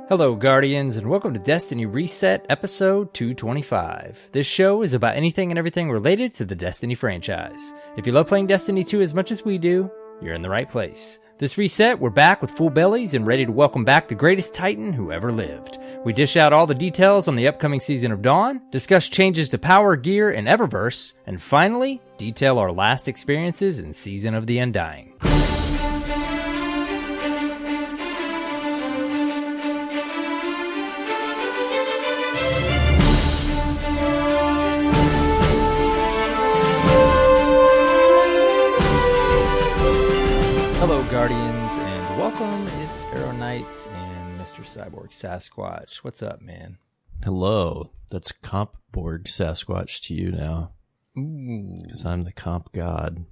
Hello, Guardians, and welcome to Destiny Reset, episode 225. This show is about anything and everything related to the Destiny franchise. If you love playing Destiny 2 as much as we do, you're in the right place. This reset, we're back with full bellies and ready to welcome back the greatest Titan who ever lived. We dish out all the details on the upcoming season of Dawn, discuss changes to power, gear, and Eververse, and finally, detail our last experiences in Season of the Undying. Hello, Guardians, and welcome. It's AER0KNIGHT and Mr. CyborgSasquatch. What's up, man? Hello. That's CompBorgSasquatch to you now. Ooh. Because I'm the comp god.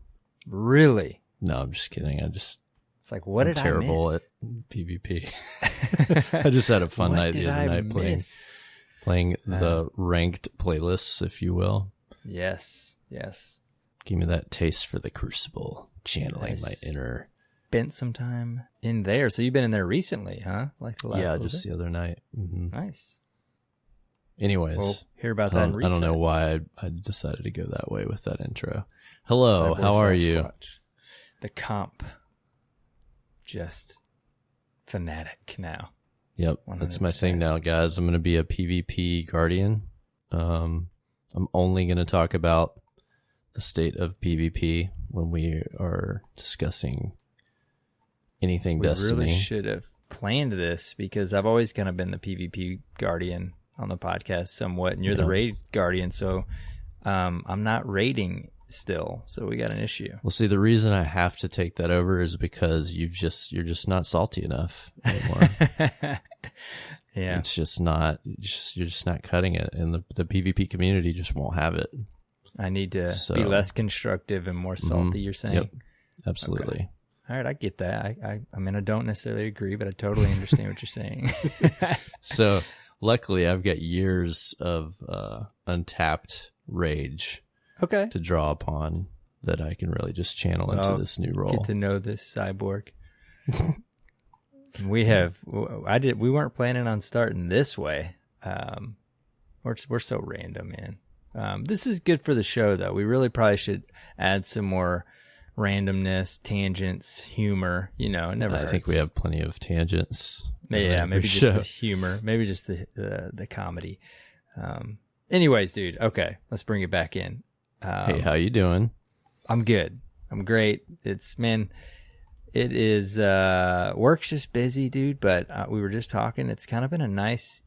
Really? No, I'm just kidding. It's like, what I'm did terrible I miss? at PvP. I just had a fun night the other night playing the ranked playlists, if you will. Yes. Give me that taste for the Crucible, channeling my inner... Spent some time in there. So you've been in there recently, huh? Like the last just the other night. Mm-hmm. Nice. Anyways. We'll hear about that in Reset. I don't know why I decided to go that way with that intro. Hello, how are you? The comp. Just fanatic now. Yep, 100%. That's my thing now, guys. I'm going to be a PvP guardian. I'm only going to talk about the state of PvP when we are discussing anything Destiny. We really should have planned this because I've always kind of been the PvP guardian on the podcast somewhat, and you're the raid guardian, so I'm not raiding still, so we got an issue. Well, see, the reason I have to take that over is because you're just not salty enough anymore. Yeah, it's just not. You're just not cutting it, and the PvP community just won't have it. I need to be less constructive and more salty. You're saying? Yep, absolutely. Okay. All right, I get that. I mean, I don't necessarily agree, but I totally understand what you're saying. So, luckily, I've got years of untapped rage to draw upon that I can really just channel into this new role. Get to know this cyborg. We weren't planning on starting this way. We're so random, man. This is good for the show, though. We really probably should add some more randomness, tangents, humor. You know, it never hurts. I think we have plenty of tangents. Yeah, maybe just the humor, maybe just the comedy. Anyways, dude. Okay, let's bring it back in. Hey, how you doing? I'm good. I'm great. It is work's just busy, dude. But we were just talking. It's kind of been a nice,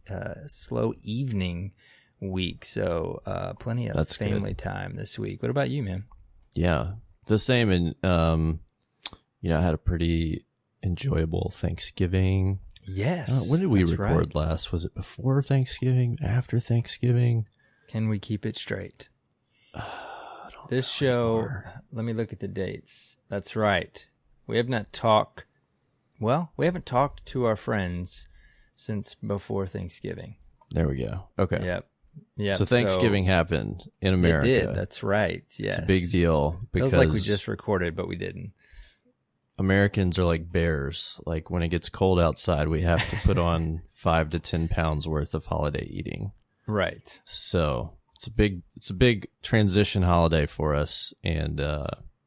slow evening week. So plenty of family time this week. What about you, man? Yeah. The same, and I had a pretty enjoyable Thanksgiving. Yes. When did we record last? Was it before Thanksgiving? After Thanksgiving? Can we keep it straight? This show. Let me look at the dates. That's right. We have not talked. Well, we haven't talked to our friends since before Thanksgiving. There we go. Okay. Yep. So Thanksgiving happened in America. It did. That's right. Yes. It's a big deal because feels like we just recorded, but we didn't. Americans are like bears. Like when it gets cold outside, we have to put on 5 to 10 pounds worth of holiday eating. Right. So it's a big transition holiday for us, and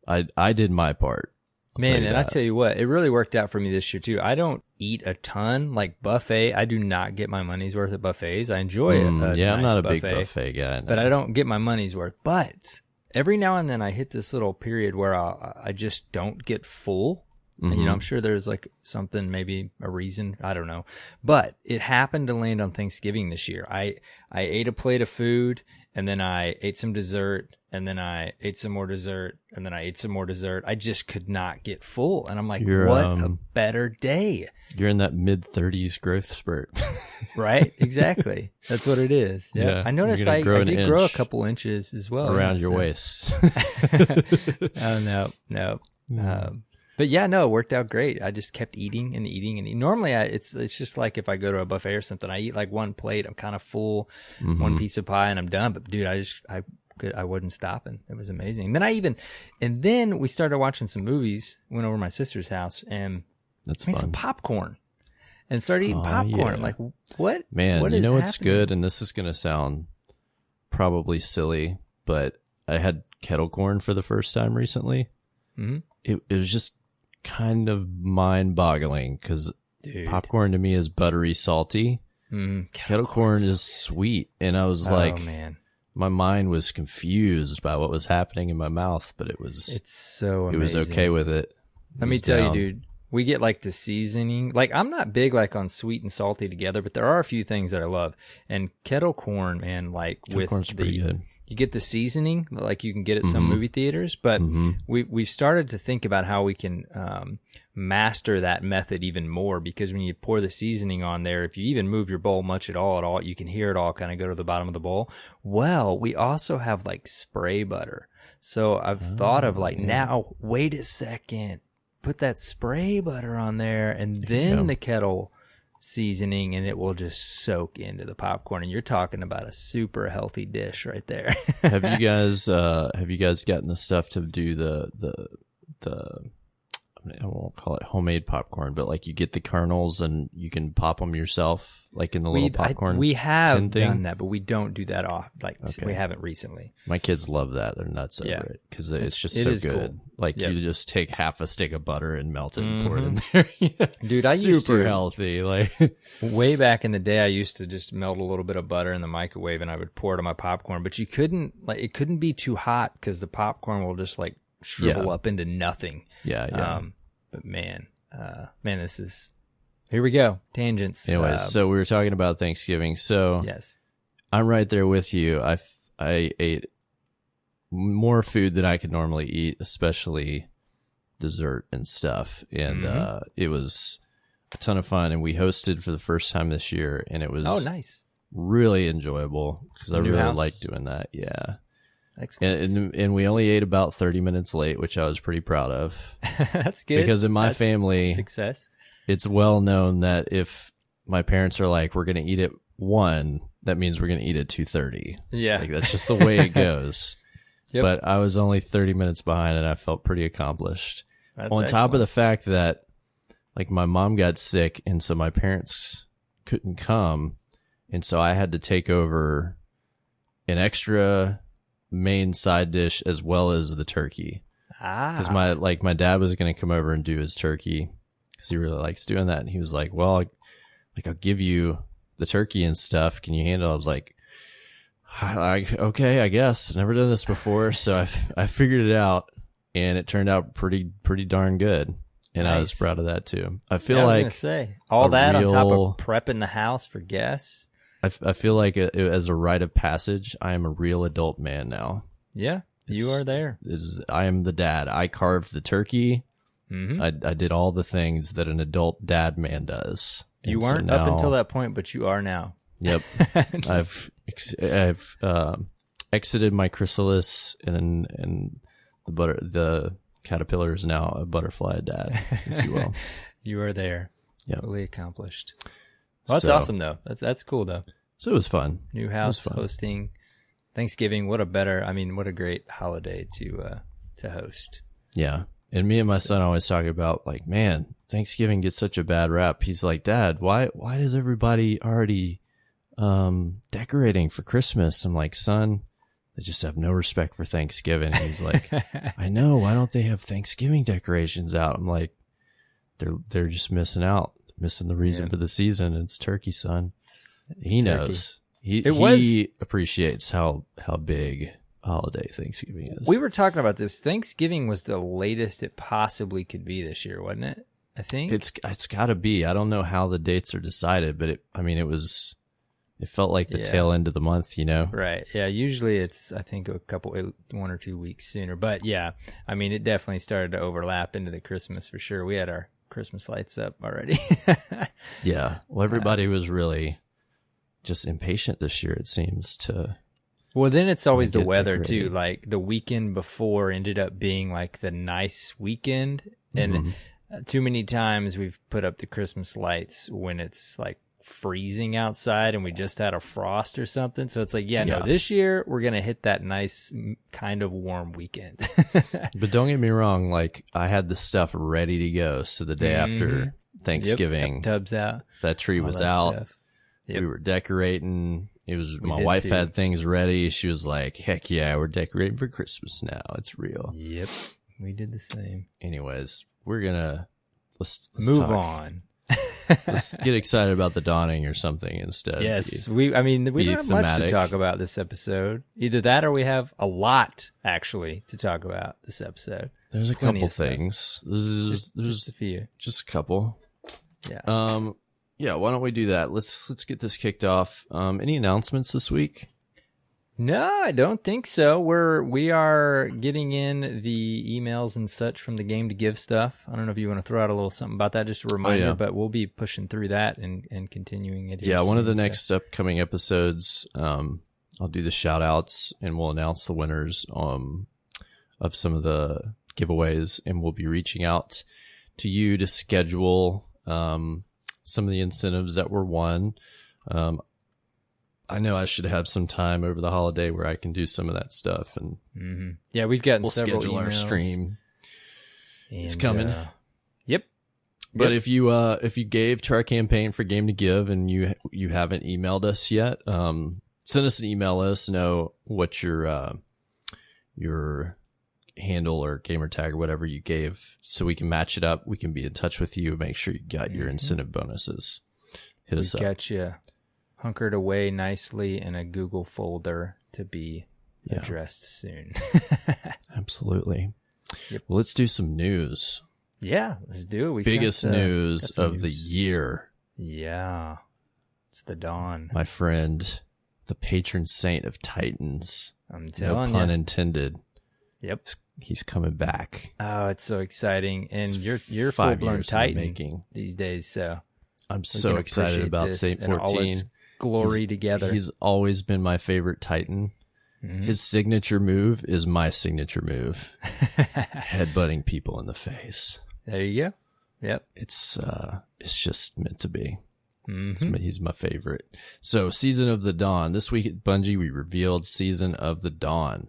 I did my part. Man, and I tell you what, it really worked out for me this year too. I don't eat a ton, like buffet. I do not get my money's worth at buffets. I enjoy it. I'm not a big buffet guy. No. But I don't get my money's worth. But every now and then I hit this little period where I just don't get full. Mm-hmm. And, I'm sure there's like something, maybe a reason. I don't know. But it happened to land on Thanksgiving this year. I ate a plate of food, and then I ate some dessert, and then I ate some more dessert, and then I ate some more dessert. I just could not get full. And I'm like, what a better day. You're in that mid-30s growth spurt. Right? Exactly. That's what it is. Yeah. I noticed I did grow a couple inches as well. Around your waist. Oh, no. But yeah, no, it worked out great. I just kept eating and eating and eating. Normally, it's just like if I go to a buffet or something, I eat like one plate, I'm kind of full, one piece of pie, and I'm done. But dude, I wasn't stopping. It was amazing. And then we started watching some movies. Went over to my sister's house and made some popcorn. and started eating popcorn. Yeah. I'm like, what? Man, what you is know what's happening? good? And this is going to sound probably silly, but I had kettle corn for the first time recently. Mm-hmm. It was just kind of mind-boggling because popcorn to me is buttery, salty. Kettle corn is sweet. And I was like, man. My mind was confused by what was happening in my mouth, but it's so amazing. It was okay with it. Let me tell you, dude, we get like the seasoning. Like, I'm not big like on sweet and salty together, but there are a few things that I love. And kettle corn, man, like kettle corn's pretty good. You get the seasoning, like you can get at some movie theaters, but we've started to think about how we can master that method even more, because when you pour the seasoning on there, if you even move your bowl much at all, you can hear it all kind of go to the bottom of the bowl. Well, we also have like spray butter. So I've thought of like, now, wait a second, put that spray butter on there and then the kettle seasoning, and it will just soak into the popcorn, and you're talking about a super healthy dish right there. Have you guys gotten the stuff to do the I won't call it homemade popcorn, but like you get the kernels and you can pop them yourself, like in the little popcorn. We have done that, but we don't do that off. Like we haven't recently. My kids love that; they're nuts over it because it's just so good. Cool. Like you just take half a stick of butter and melt it and pour it in there. Dude, I used to, super healthy. Like way back in the day, I used to just melt a little bit of butter in the microwave and I would pour it on my popcorn. But it couldn't be too hot because the popcorn will just like shrivel up into nothing. Yeah. But man, this is, here we go. Tangents. Anyways, so we were talking about Thanksgiving. So yes, I'm right there with you. I ate more food than I could normally eat, especially dessert and stuff. And it was a ton of fun. And we hosted for the first time this year, and it was nice, really enjoyable because I really like doing that. Yeah. Excellent. And we only ate about 30 minutes late, which I was pretty proud of. That's good. Because in my family, success. It's well known that if my parents are like, we're going to eat at 1, that means we're going to eat at 2:30. Yeah. Like, that's just the way it goes. But I was only 30 minutes behind, and I felt pretty accomplished. That's on excellent. top of the fact that, like, my mom got sick, and so my parents couldn't come, and so I had to take over an extra main side dish as well as the turkey, because my dad was going to come over and do his turkey because he really likes doing that, and he was like, well, I'll give you the turkey and stuff, can you handle it? I was like, okay, I guess. Never done this before, so I figured it out, and it turned out pretty darn good, and nice. I was proud of that too. I feel like I was gonna say all that on top of prepping the house for guests. I feel like as a rite of passage, I am a real adult man now. Yeah, you are there. I am the dad. I carved the turkey. I did all the things that an adult dad man does. You weren't up until that point, but you are now. Yep. I've exited my chrysalis, and the caterpillar is now a butterfly dad, if you will. You are there. Yep. Fully accomplished. Well, that's awesome, though. That's cool, though. So it was fun. New house, hosting Thanksgiving. What a great holiday to host. Yeah. And me and my son always talk about, like, man, Thanksgiving gets such a bad rap. He's like, Dad, why does everybody already decorating for Christmas? I'm like, son, they just have no respect for Thanksgiving. And he's like, I know. Why don't they have Thanksgiving decorations out? I'm like, they're just missing out. Missing the reason for the season. It's turkey, son. He knows. He appreciates how big holiday Thanksgiving is. We were talking about this. Thanksgiving was the latest it possibly could be this year, wasn't it? I think it's got to be. I don't know how the dates are decided, but it felt like the tail end of the month, you know? Right. Yeah. Usually it's, I think, 1 or 2 weeks sooner. But yeah, it definitely started to overlap into the Christmas for sure. We had our Christmas lights up already. Yeah. Well, everybody was really just impatient this year, it seems, to. Well, then it's always the weather too. Like the weekend before ended up being like the nice weekend. And too many times we've put up the Christmas lights when it's like freezing outside and we just had a frost or something. So it's like, no, this year we're going to hit that nice kind of warm weekend. But don't get me wrong. Like, I had the stuff ready to go. So the day after Thanksgiving. Yep, tubs out. That tree was out. Yep. We were decorating. My wife had things ready. She was like, heck yeah, we're decorating for Christmas now. It's real. Yep. We did the same. Anyways, let's move on. Let's get excited about the dawning or something instead. Yes. We don't have much to talk about this episode. Either that or we have a lot actually to talk about this episode. There's a couple things. There's just a few. Just a couple. Yeah. Yeah, why don't we do that? Let's get this kicked off. Any announcements this week? No, I don't think so. We are getting in the emails and such from the Game to Give stuff. I don't know if you want to throw out a little something about that, just a reminder, but we'll be pushing through that and continuing it. Yeah, one of the next upcoming episodes, I'll do the shout outs and we'll announce the winners of some of the giveaways, and we'll be reaching out to you to schedule some of the incentives that were won. I know I should have some time over the holiday where I can do some of that stuff, and yeah, we've gotten several schedule emails. Our stream. It's coming. Yep. But if you gave to our campaign for Game to Give and you haven't emailed us yet, send us an email. Let us know what your handle or gamer tag or whatever you gave, so we can match it up. We can be in touch with you. Make sure you got your incentive bonuses. Hit us up. Got you hunkered away nicely in a Google folder to be addressed soon. Absolutely. Yep. Well, let's do some news. Yeah, let's do it. Biggest news of the year. Yeah. It's the dawn. My friend, the patron saint of Titans. I'm telling you. No pun intended. Yep. He's coming back. Oh, it's so exciting. And you're full-blown Titan these days, so I'm so excited about Saint 14. All its glory together. He's always been my favorite Titan. Mm-hmm. His signature move is my signature move. Headbutting people in the face. There you go. Yep. It's just meant to be. Mm-hmm. He's my favorite. So, Season of the Dawn. This week at Bungie, we revealed Season of the Dawn.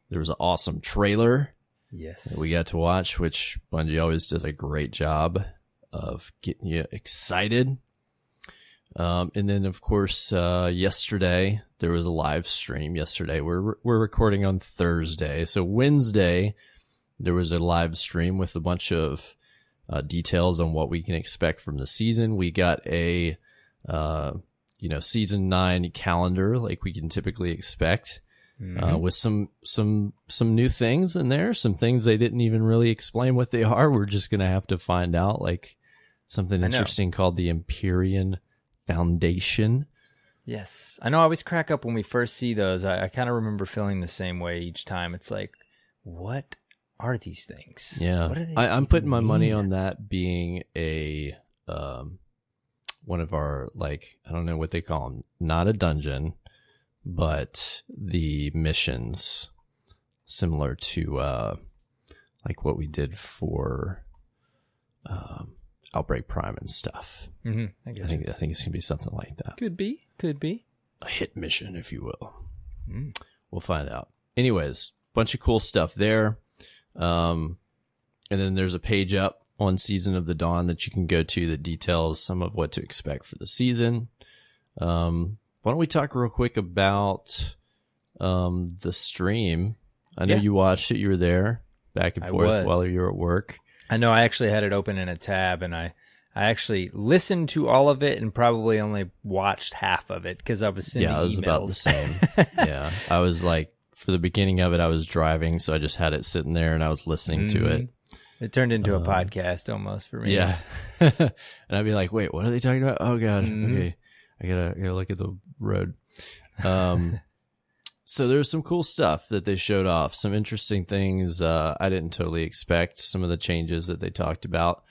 There was an awesome trailer that we got to watch, which Bungie always does a great job of getting you excited. And then, of course, yesterday, there was a live stream. Yesterday, we're recording on Thursday. So Wednesday, there was a live stream with a bunch of details on what we can expect from the season. We got a, season 9 calendar like we can typically expect. With some new things in there, some things they didn't even really explain what they are. We're just going to have to find out, like something interesting called the Empyrean Foundation. Yes. I know I always crack up when we first see those. I kind of remember feeling the same way each time. It's like, what are these things? Yeah. What are they I'm putting my money on that being a, one of our, like, I don't know what they call them, not a dungeon, but the missions similar to like what we did for Outbreak Prime and stuff. Mm-hmm. I think it's gonna be something like that. Could be a hit mission, if you will. We'll find out. Anyways, bunch of cool stuff there. And then there's a page up on Season of the Dawn that you can go to that details some of what to expect for the season. Why don't we talk real quick about the stream? I know you watched it. You were there back and forth while you were at work. I know. I actually had it open in a tab, and I actually listened to all of it and probably only watched half of it because I was sending emails. Yeah, it was about the same. Yeah. I was like, for the beginning of it, I was driving, so I just had it sitting there and I was listening to it. It turned into a podcast almost for me. Yeah. And I'd be like, wait, what are they talking about? Oh, God. Okay. I gotta look at the road. So there's some cool stuff that they showed off. Some interesting things I didn't totally expect. Some of the changes that they talked about.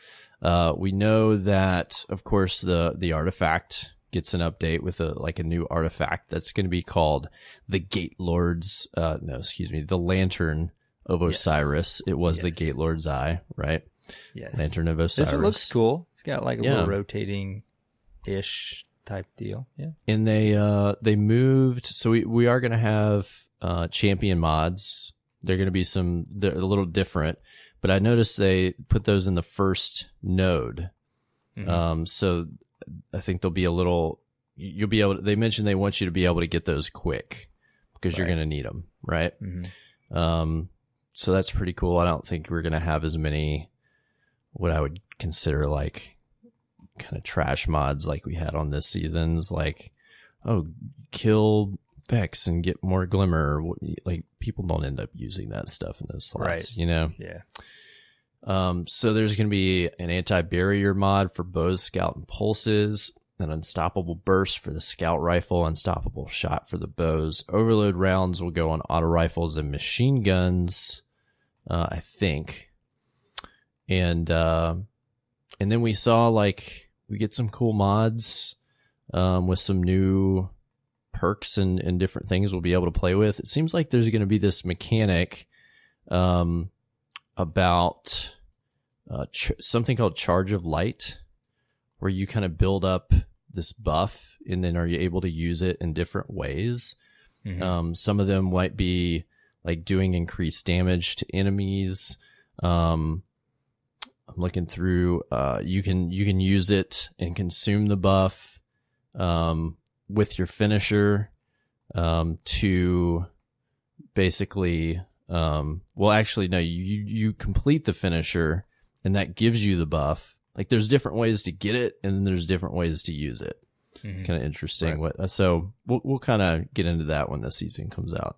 We know that, of course, the artifact gets an update with a new artifact that's going to be called the Gate Lord's. The Lantern of Osiris. It was the Gate Lord's Eye, right? Yes. Lantern of Osiris. This one looks cool. It's got like a little rotating-ish type deal. Yeah. And they moved, so we are going to have champion mods. They're going to be they're a little different, but I noticed they put those in the first node. So I think they'll be a little, you'll be able to, they mentioned they want you to be able to get those quick because you're going to need them, right? So that's pretty cool. I don't think we're going to have as many, what I would consider like kind of trash mods like we had on this season's, like, oh, kill Vex and get more Glimmer. Like, people don't end up using that stuff in those slots, you know? Yeah. So there's going to be an anti-barrier mod for bows, scout, and pulses, an unstoppable burst for the scout rifle, unstoppable shot for the bows. Overload rounds will go on auto rifles and machine guns, I think. And then we saw, like, we get some cool mods with some new perks and different things we'll be able to play with. It seems like there's going to be this mechanic about something called Charge of Light, where you kind of build up this buff and then are you able to use it in different ways. Some of them might be like doing increased damage to enemies. I'm looking through, you can use it and consume the buff with your finisher to basically, well, actually, no, you complete the finisher and that gives you the buff. Like, there's different ways to get it and then there's different ways to use it. Kind of interesting. Right. So we'll kind of get into that when the season comes out.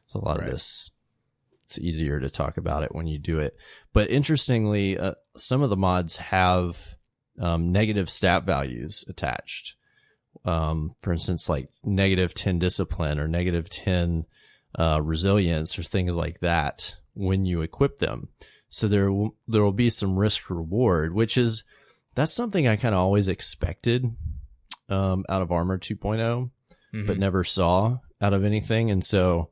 So a lot of this, it's easier to talk about it when you do it. But interestingly, some of the mods have negative stat values attached. For instance, like -10 discipline or -10 resilience or things like that when you equip them. So there will be some risk reward, that's something I kind of always expected out of Armor 2.0, but never saw out of anything. And so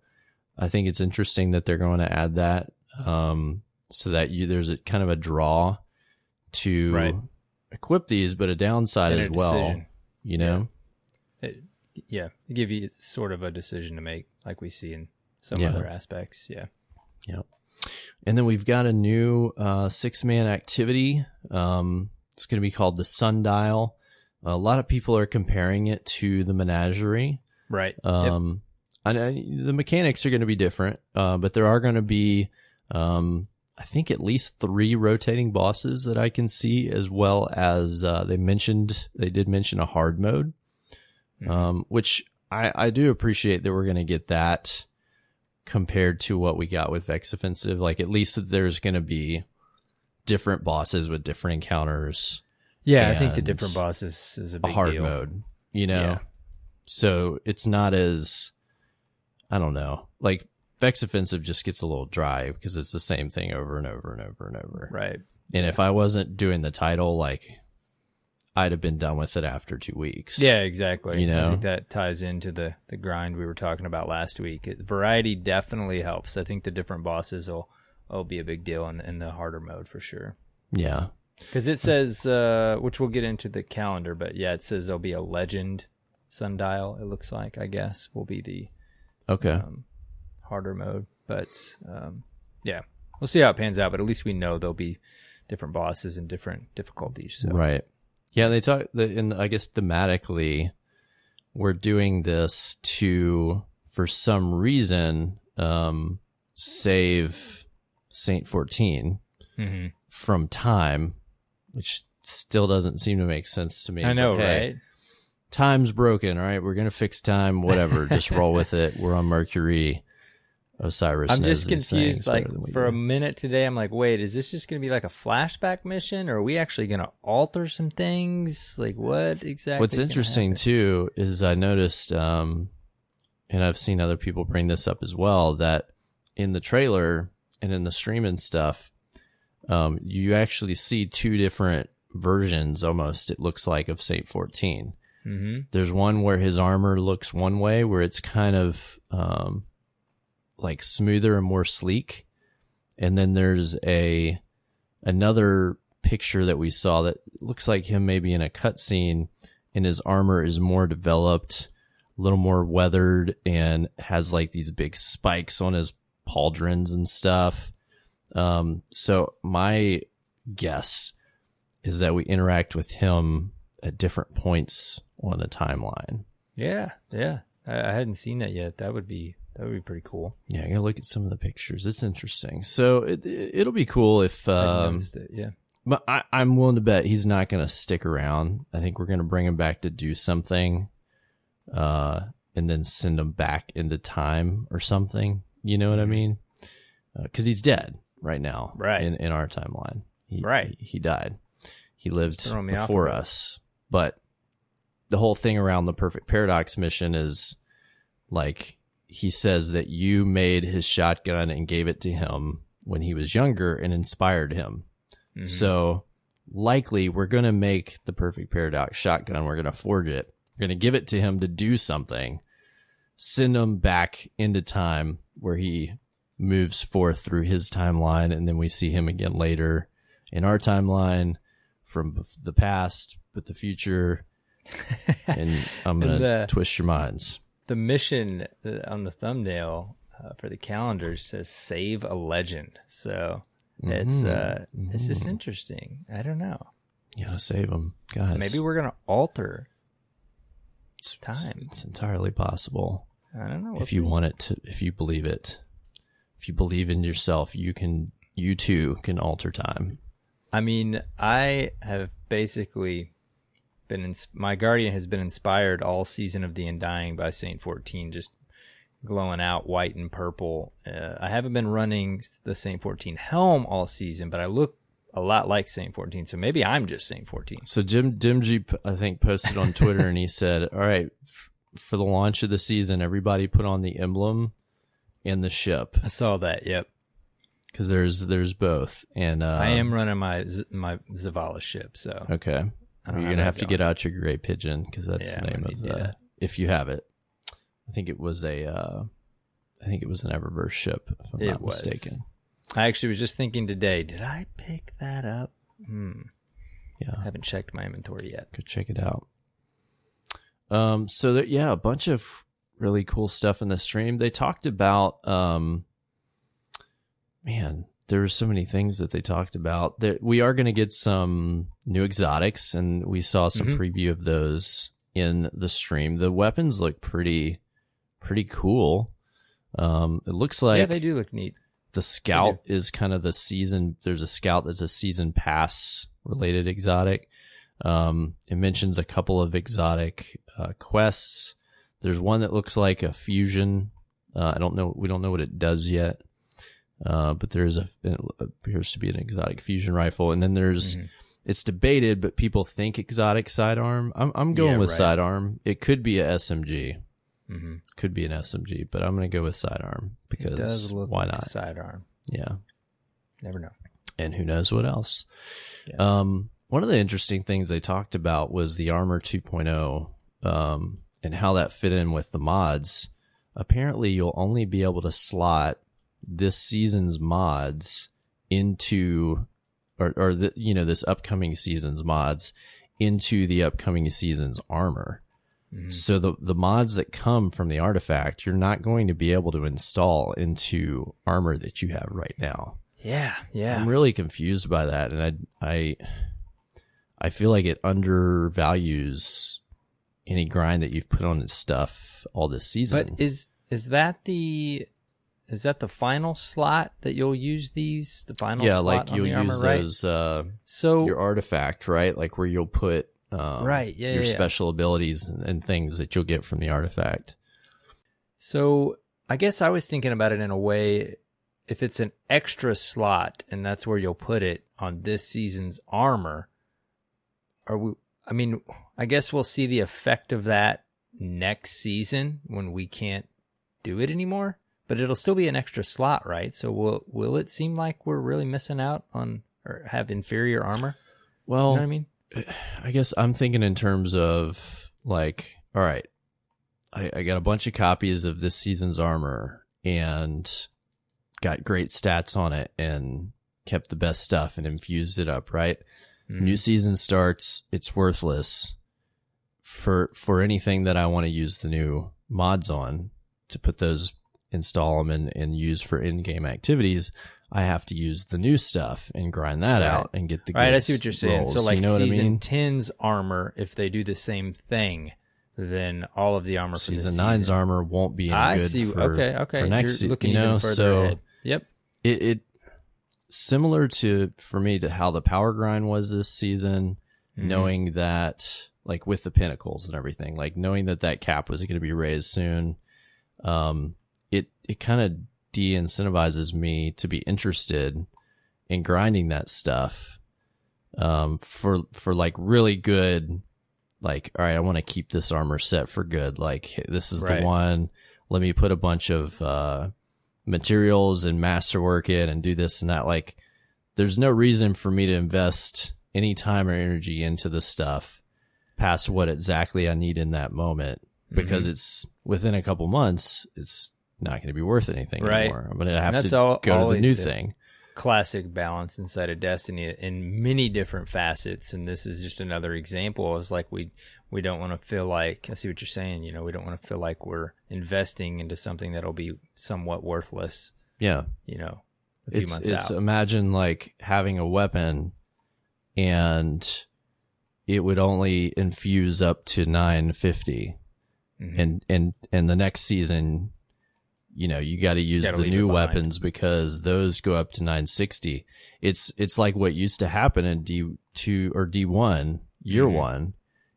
I think it's interesting that they're going to add that so that there's a kind of a draw to equip these, but a downside as well. Decision. You know? Yeah. Give you sort of a decision to make, like we see in some other aspects. Yeah. Yeah. And then we've got a new 6-man activity. It's going to be called the Sundial. A lot of people are comparing it to the Menagerie. Right. I know the mechanics are going to be different, but there are going to be, I think, at least 3 rotating bosses that I can see, as well as they did mention a hard mode, which I do appreciate that we're going to get that compared to what we got with Vex Offensive. Like, at least there's going to be different bosses with different encounters. Yeah, I think the different bosses is a big hard deal. mode, you know? Yeah. So it's not as, I don't know, like Vex Offensive just gets a little dry because it's the same thing over and over and over and over. Right. And if I wasn't doing the title, like, I'd have been done with it after 2 weeks. Yeah, exactly. You know? I think that ties into the grind we were talking about last week. Variety definitely helps. I think the different bosses will be a big deal in the harder mode for sure. Yeah. Because it says, which we'll get into the calendar, but yeah, it says there'll be a legend sundial, it looks like, I guess, will be the harder mode. But yeah, we'll see how it pans out, but at least we know there'll be different bosses and different difficulties. So. Right. Yeah, they talk, and I guess thematically, we're doing this to, for some reason, save Saint 14 from time, which still doesn't seem to make sense to me. I know, hey, right? Time's broken, all right? We're going to fix time, whatever. Just roll with it. We're on Mercury. Osiris. I'm just confused. Like, for a minute today, I'm like, wait, is this just going to be like a flashback mission, or are we actually going to alter some things? Like, what exactly? What's interesting too is I noticed, and I've seen other people bring this up as well, that in the trailer and in the stream and stuff, you actually see 2 different versions, almost, it looks like, of Saint 14. There's one where his armor looks one way, where it's kind of like smoother and more sleek, and then there's another picture that we saw that looks like him maybe in a cutscene, and his armor is more developed, a little more weathered, and has like these big spikes on his pauldrons and stuff. So my guess is that we interact with him at different points on the timeline. Yeah. I hadn't seen that yet. That would be pretty cool. Yeah, I gotta look at some of the pictures. It's interesting. So it'll be cool if. I noticed it, yeah. But I'm willing to bet he's not gonna stick around. I think we're gonna bring him back to do something, and then send him back into time or something. You know what I mean? Because he's dead right now. Right. In our timeline. He died. He lived before us. But the whole thing around the Perfect Paradox mission is like he says that you made his shotgun and gave it to him when he was younger and inspired him. Mm-hmm. So likely we're going to make the Perfect Paradox shotgun. We're going to forge it. We're going to give it to him to do something, send him back into time where he moves forth through his timeline. And then we see him again later in our timeline from the past, but the future. And I'm going to twist your minds. The mission on the thumbnail for the calendar says "Save a Legend," so it's just interesting. I don't know. You gotta save them, guys. Maybe we're gonna alter time. It's entirely possible. I don't know. If you want it to, if you believe it, if you believe in yourself, you too can alter time. I mean, I have basically my guardian has been inspired all season of The Undying by Saint 14, just glowing out white and purple. I haven't been running the Saint 14 helm all season, but I look a lot like Saint 14, so maybe I'm just Saint 14. So Dimji, I think, posted on Twitter and he said, all right, for the launch of the season, everybody put on the emblem and the ship. I saw that, yep. Because there's both. And I am running my Zavala ship, so. Okay. You're going to have to get out your gray pigeon because that's the name of the, if you have it. I think it was an Eververse ship, if I'm not mistaken. I actually was just thinking today, did I pick that up? Yeah. I haven't checked my inventory yet. Go check it out. So a bunch of really cool stuff in the stream. They talked about, there were so many things that they talked about. That we are going to get some new exotics, and we saw some preview of those in the stream. The weapons look pretty cool. It looks like they do look neat. The scout is kind of the season. There's a scout that's a season pass related exotic. It mentions a couple of exotic quests. There's one that looks like a fusion. I don't know. We don't know what it does yet. But it appears to be an exotic fusion rifle. And then there's, it's debated, but people think exotic sidearm. I'm going with sidearm. It could be a SMG. Could be an SMG, but I'm going to go with sidearm because it does look why like not? A sidearm. Yeah. Never know. And who knows what else? Yeah. One of the interesting things they talked about was the Armor 2.0, and how that fit in with the mods. Apparently you'll only be able to slot this season's mods into, this upcoming season's mods into the upcoming season's armor. So the mods that come from the artifact, you're not going to be able to install into armor that you have right now. Yeah. I'm really confused by that, and I feel like it undervalues any grind that you've put on this stuff all this season. But is that the final slot that you'll use these? The final slot like on you'll the armor, use right? those. So your artifact, right? Like where you'll put your special abilities and things that you'll get from the artifact. So I guess I was thinking about it in a way, if it's an extra slot and that's where you'll put it on this season's armor, I guess we'll see the effect of that next season when we can't do it anymore, but it'll still be an extra slot, right? So will it seem like we're really missing out on or have inferior armor? Well, you know what I mean? I guess I'm thinking in terms of like, all right, I got a bunch of copies of this season's armor and got great stats on it and kept the best stuff and infused it up, right? New season starts, it's worthless for anything that I want to use the new mods on to put those, install them and use for in-game activities. I have to use the new stuff and grind that out and get the goods. Right, I see what you're saying. rolls. So like you know season 10's armor, if they do the same thing, then all of the armor for season this 9's armor won't be any good for next season. You know, so ahead. Yep. It similar for me to how the power grind was this season, knowing that like with the pinnacles and everything, like knowing that cap was going to be raised soon, it kind of de-incentivizes me to be interested in grinding that stuff for like really good, like, all right, I want to keep this armor set for good. Like, this is the one. Let me put a bunch of materials and masterwork it and do this and that. Like, there's no reason for me to invest any time or energy into this stuff past what exactly I need in that moment, because it's within a couple months, it's not going to be worth anything anymore. I'm going to have to go to the new thing. Classic balance inside of Destiny in many different facets, and this is just another example. It's like we don't want to feel like, I see what you're saying, you know, we don't want to feel like we're investing into something that'll be somewhat worthless. Yeah. You know, a few months out. Imagine like having a weapon and it would only infuse up to 950, and the next season, you know, you got to use the new weapons because those go up to 960. It's like what used to happen in D2 or D1 year one,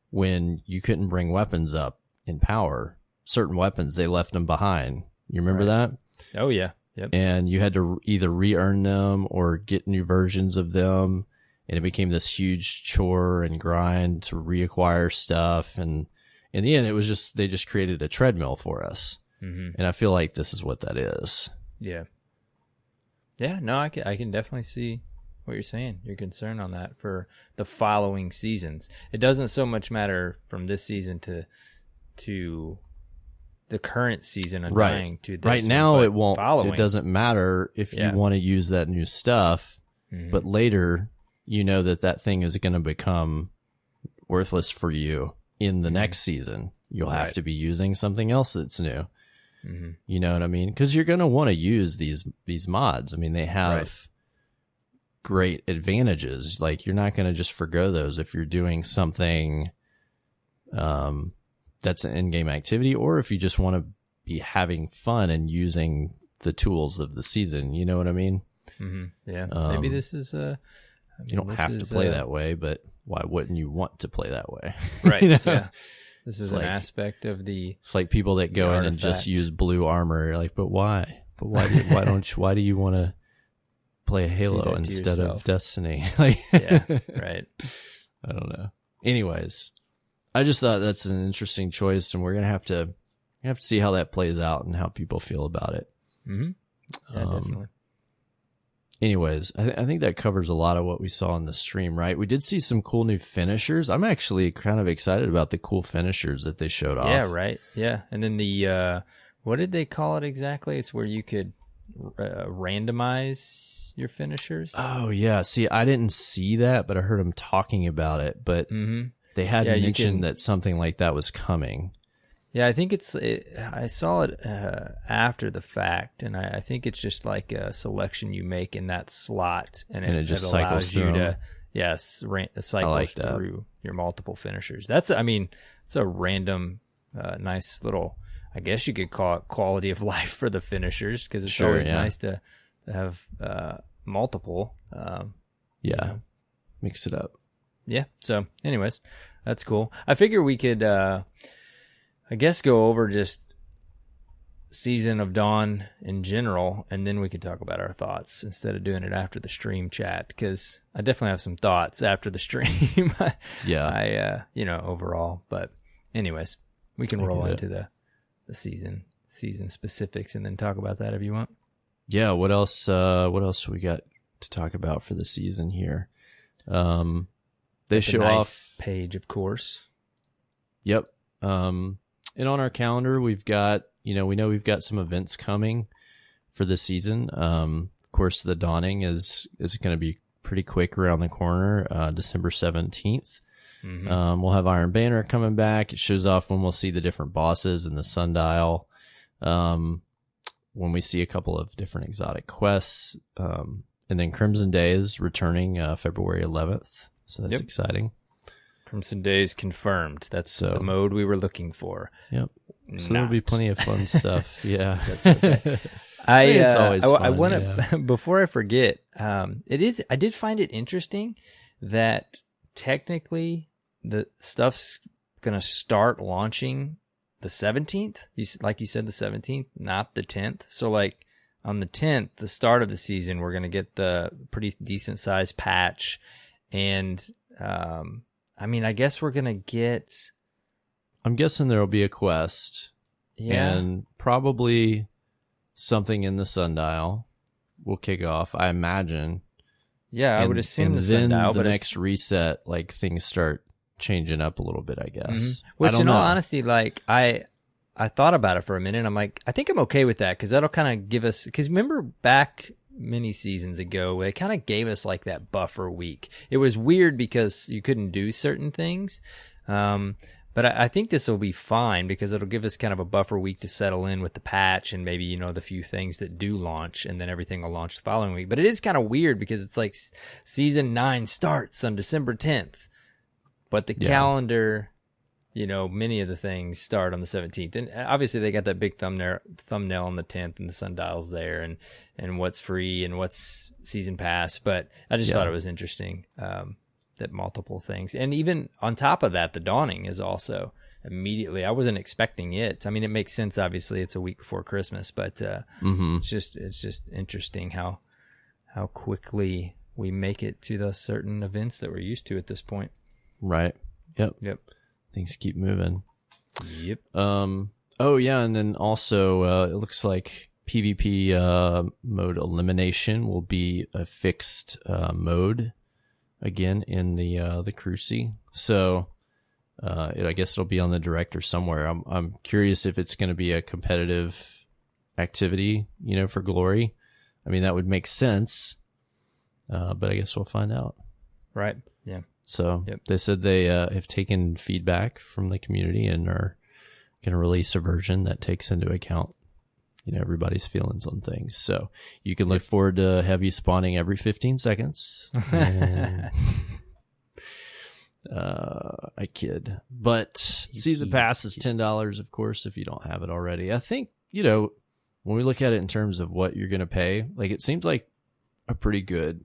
when you couldn't bring weapons up in power. Certain weapons, they left them behind. You remember that? Oh yeah. Yep. And you had to either re-earn them or get new versions of them. And it became this huge chore and grind to reacquire stuff. And in the end, it was just, they just created a treadmill for us. And I feel like this is what that is. Yeah. Yeah, no, I can definitely see what you're saying. Your concern on that for the following seasons. It doesn't so much matter from this season to the current season and dying to this right now. It won't. Following. It doesn't matter if you want to use that new stuff, but later you know that thing is going to become worthless for you in the next season. You'll have to be using something else that's new. You know what I mean? Because you're going to want to use these mods. I mean, they have great advantages. Like, you're not going to just forgo those if you're doing something that's an in-game activity, or if you just want to be having fun and using the tools of the season. You know what I mean? Yeah. Maybe this is you don't have to play that way, but why wouldn't you want to play that way? Right. You know? Yeah. This is an aspect of the. It's like people that go in and just use blue armor. You're like, but why? But why do you want to play a Halo instead of Destiny? Like, yeah, right. I don't know. Anyways, I just thought that's an interesting choice, and we're gonna have to see how that plays out and how people feel about it. Yeah, definitely. Anyways, I think that covers a lot of what we saw in the stream, right? We did see some cool new finishers. I'm actually kind of excited about the cool finishers that they showed off. Yeah, right. Yeah. And then the, what did they call it exactly? It's where you could randomize your finishers. Oh, yeah. See, I didn't see that, but I heard them talking about it. But they had mentioned that something like that was coming. Yeah, I think I saw it after the fact, and I think it's just like a selection you make in that slot, and it just allows you to, it cycles through your multiple finishers. It's a random, nice little, I guess you could call it quality of life for the finishers, because it's always nice to have multiple. Mix it up. Yeah, so anyways, that's cool. I figure we could... I guess go over just Season of Dawn in general, and then we could talk about our thoughts instead of doing it after the stream chat, because I definitely have some thoughts after the stream. Overall. But anyways, we can roll into the season specifics and then talk about that if you want. Yeah, what else we got to talk about for the season here? They show off page, of course. Yep. And on our calendar, we've got, we know we've got some events coming for this season. Of course, the Dawning is going to be pretty quick around the corner, December 17th. We'll have Iron Banner coming back. It shows off when we'll see the different bosses in the Sundial. when we see a couple of different exotic quests. And then Crimson Day is returning February 11th, so that's exciting. Crimson Day is confirmed. That's the mode we were looking for. Yep. So there'll be plenty of fun stuff. Yeah, that's okay. It's always fun. I want to before I forget. I did find it interesting that technically the stuff's gonna start launching the 17th. Like you said, the 17th, not the 10th. So like on the 10th, the start of the season, we're gonna get the pretty decent sized patch, and I guess we're gonna get. I'm guessing there'll be a quest, and probably something in the sundial will kick off, I imagine. Yeah, I would assume the sundial. And then but the next reset, like things start changing up a little bit, I guess. Mm-hmm. Which, in all honesty, like I thought about it for a minute. I'm like, I think I'm okay with that because that'll kind of give us. Because remember back many seasons ago, it kind of gave us like that buffer week. It was weird because you couldn't do certain things. But I think this will be fine because it'll give us kind of a buffer week to settle in with the patch and maybe, the few things that do launch, and then everything will launch the following week. But it is kind of weird because it's like season 9 starts on December 10th, but the calendar, many of the things start on the 17th. And obviously they got that big thumbnail on the 10th and the sundial's there and what's free and what's season pass. But I just thought it was interesting. That multiple things, and even on top of that, the dawning is also immediately. I wasn't expecting it. I mean, it makes sense. Obviously, it's a week before Christmas, but it's just interesting how quickly we make it to those certain events that we're used to at this point. Right. Yep. Things keep moving. Yep. Oh yeah, and then also it looks like PvP mode elimination will be a fixed mode. Again in the Cruci, so I guess it'll be on the director somewhere. I'm curious if it's going to be a competitive activity, for glory. I mean, that would make sense, but I guess we'll find out. Right. Yeah. So They said they have taken feedback from the community and are going to release a version that takes into account everybody's feelings on things. So you can look forward to heavy spawning every 15 seconds. I kid. But season pass is $10, of course, if you don't have it already. I think, when we look at it in terms of what you're going to pay, like it seems like a pretty good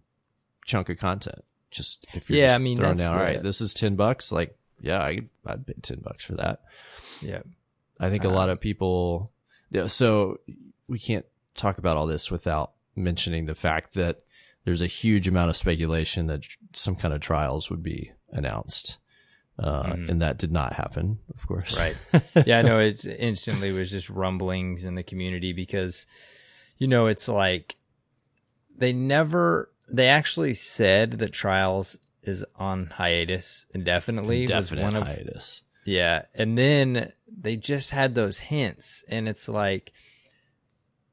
chunk of content. Just if you're throwing down, all right, this is $10. Like, I'd pay $10 for that. Yeah. I think a lot of people. Yeah, so we can't talk about all this without mentioning the fact that there's a huge amount of speculation that some kind of trials would be announced, and that did not happen, of course. Right. Yeah, I know. It's instantly was just rumblings in the community because, it's like they actually said that trials is on hiatus indefinitely. Definite hiatus. Yeah, and then they just had those hints, and it's like,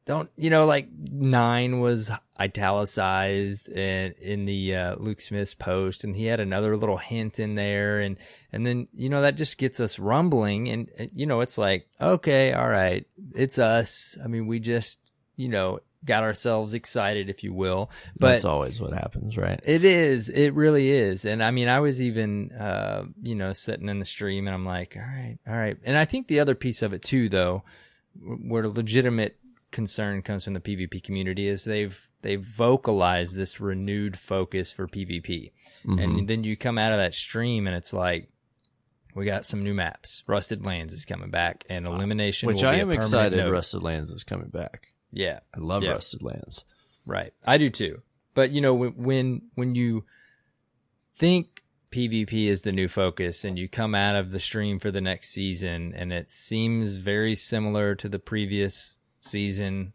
like 9 was italicized in the Luke Smith's post, and he had another little hint in there, and then that just gets us rumbling, and it's like, okay, all right, it's us. I mean, we just got ourselves excited, if you will. But that's always what happens, right? It is. It really is. And I mean, I was even, sitting in the stream and I'm like, all right. And I think the other piece of it too, though, where the legitimate concern comes from the PvP community is they've vocalized this renewed focus for PvP. Mm-hmm. And then you come out of that stream and it's like, we got some new maps. Rusted Lands is coming back, and Elimination which will be I am a excited node. Rusted Lands is coming back. Yeah. I love Rusted Lands. Right. I do too. But, when you think PvP is the new focus and you come out of the stream for the next season and it seems very similar to the previous season,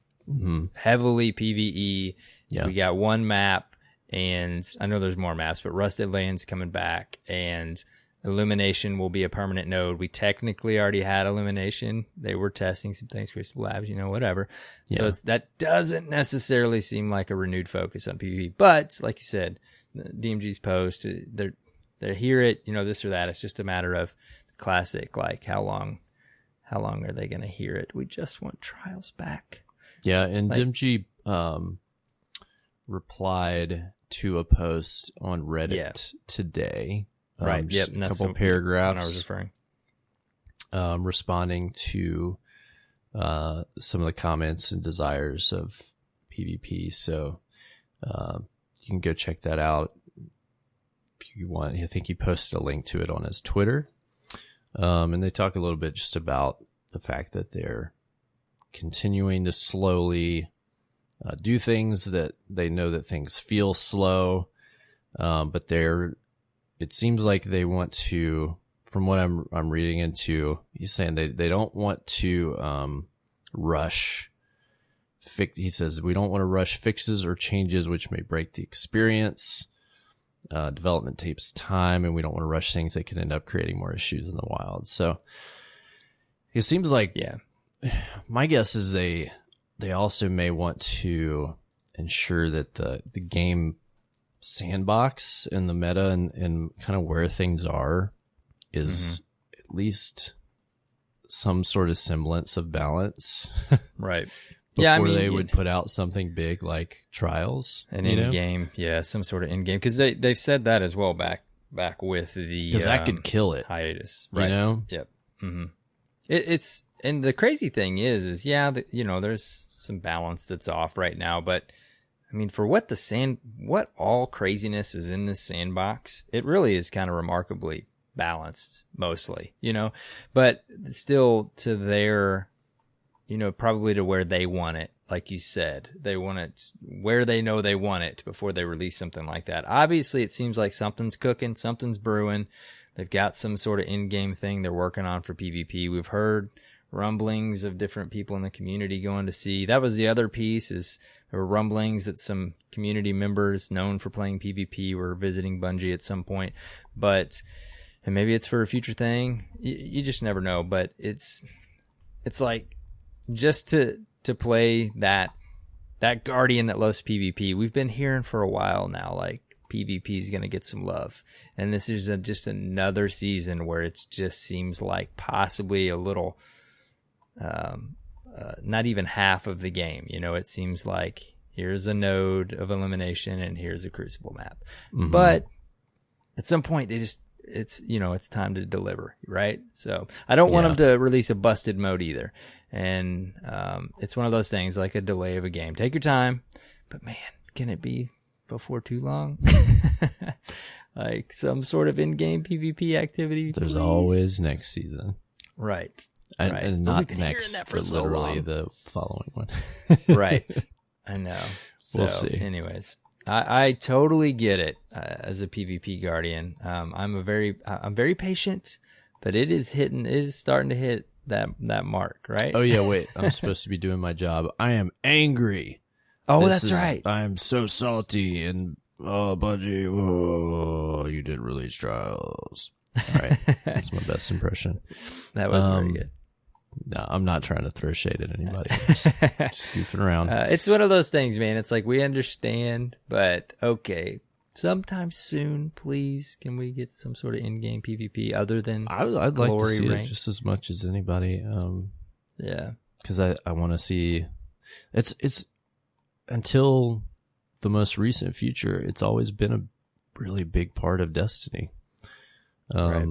heavily PvE. Yeah. We got one map, and I know there's more maps, but Rusted Lands coming back, and Illumination will be a permanent node. We technically already had Illumination. They were testing some things, Crystal Labs, whatever. So that doesn't necessarily seem like a renewed focus on PvP. But like you said, DMG's post, they hear it, this or that. It's just a matter of classic, like how long are they going to hear it? We just want trials back. Yeah, and Dimji replied to a post on Reddit today. Right. Yep. And that's a couple paragraphs. I was referring. Responding to some of the comments and desires of PvP. So you can go check that out if you want. I think he posted a link to it on his Twitter. And they talk a little bit just about the fact that they're continuing to slowly do things that they know that things feel slow, but it seems like they want to, from what I'm reading into, he's saying they don't want to rush. He says, we don't want to rush fixes or changes which may break the experience. Development takes time, and we don't want to rush things that can end up creating more issues in the wild. So it seems like, my guess is they also may want to ensure that the game sandbox and the meta and kind of where things are is at least some sort of semblance of balance. Right. Before they would put out something big like Trials. An in-game, some sort of in-game. Because they've said that as well back with the... Because that could kill it. Hiatus. Right. You know? Yep. Mm-hmm. It's... And the crazy thing is there's some balance that's off right now, but I mean, for what all craziness is in this sandbox, it really is kind of remarkably balanced mostly, but still to their, probably to where they want it. Like you said, they want it where they know they want it before they release something like that. Obviously, it seems like something's cooking, something's brewing. They've got some sort of in-game thing they're working on for PvP. We've heard rumblings of different people in the community going to see. That was the other piece, is there were rumblings that some community members known for playing PvP were visiting Bungie at some point. And maybe it's for a future thing. You just never know. But it's like, just to play that Guardian that loves PvP, we've been hearing for a while now, like, PvP is going to get some love. And this is just another season where it just seems like possibly a little... not even half of the game. It seems like here's a node of elimination and here's a crucible map. Mm-hmm. But at some point it's time to deliver, right? So I don't want them to release a busted mode either. And it's one of those things, like a delay of a game. Take your time, but man, can it be before too long? Like some sort of in-game PvP activity. There's always next season. Right. And not next, for but literally the following one. Right. I know. So, we'll see. Anyways, I totally get it as a PvP guardian. I'm very patient, but it is starting to hit that mark, right? Oh yeah, wait. I'm supposed to be doing my job. I am angry. Oh, that's right. I am so salty, and Bungie, you did release Trials. All right, that's my best impression. That was very good. No, I'm not trying to throw shade at anybody. Just goofing around. It's one of those things, man. It's like, we understand, but okay, sometime soon, please, can we get some sort of in-game PvP other than I'd like to see rank? It just as much as anybody. Yeah, because I want to see. It's until the most recent future, it's always been a really big part of Destiny. Right.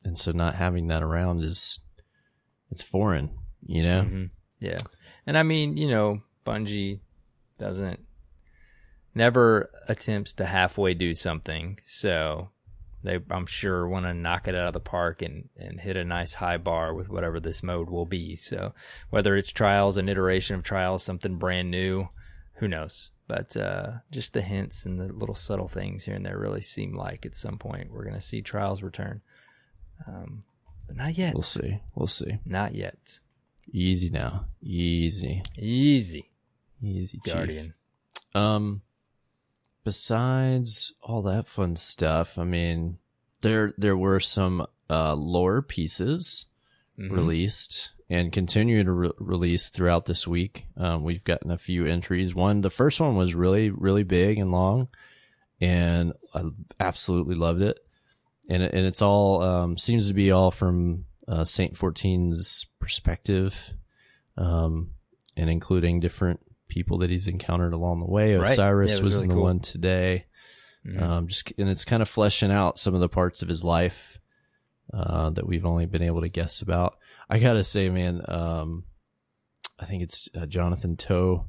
And so not having that around it's foreign, Mm-hmm. Yeah. And I mean, Bungie never attempts to halfway do something. So they, I'm sure, want to knock it out of the park and hit a nice high bar with whatever this mode will be. So whether it's Trials, an iteration of Trials, something brand new, who knows? But just the hints and the little subtle things here and there really seem like at some point we're going to see Trials return. But not yet. We'll see. Not yet. Easy now. Easy, Guardian. Chief. Besides all that fun stuff, I mean, there were some lore pieces released and continue to release throughout this week. We've gotten a few entries. The first one was really, really big and long, and I absolutely loved it. And it's all seems to be all from Saint 14's perspective. and including different people that he's encountered along the way. Right. Osiris was really in the cool. one today. And it's kind of fleshing out some of the parts of his life that we've only been able to guess about. I gotta say, man, I think it's Jonathan Toe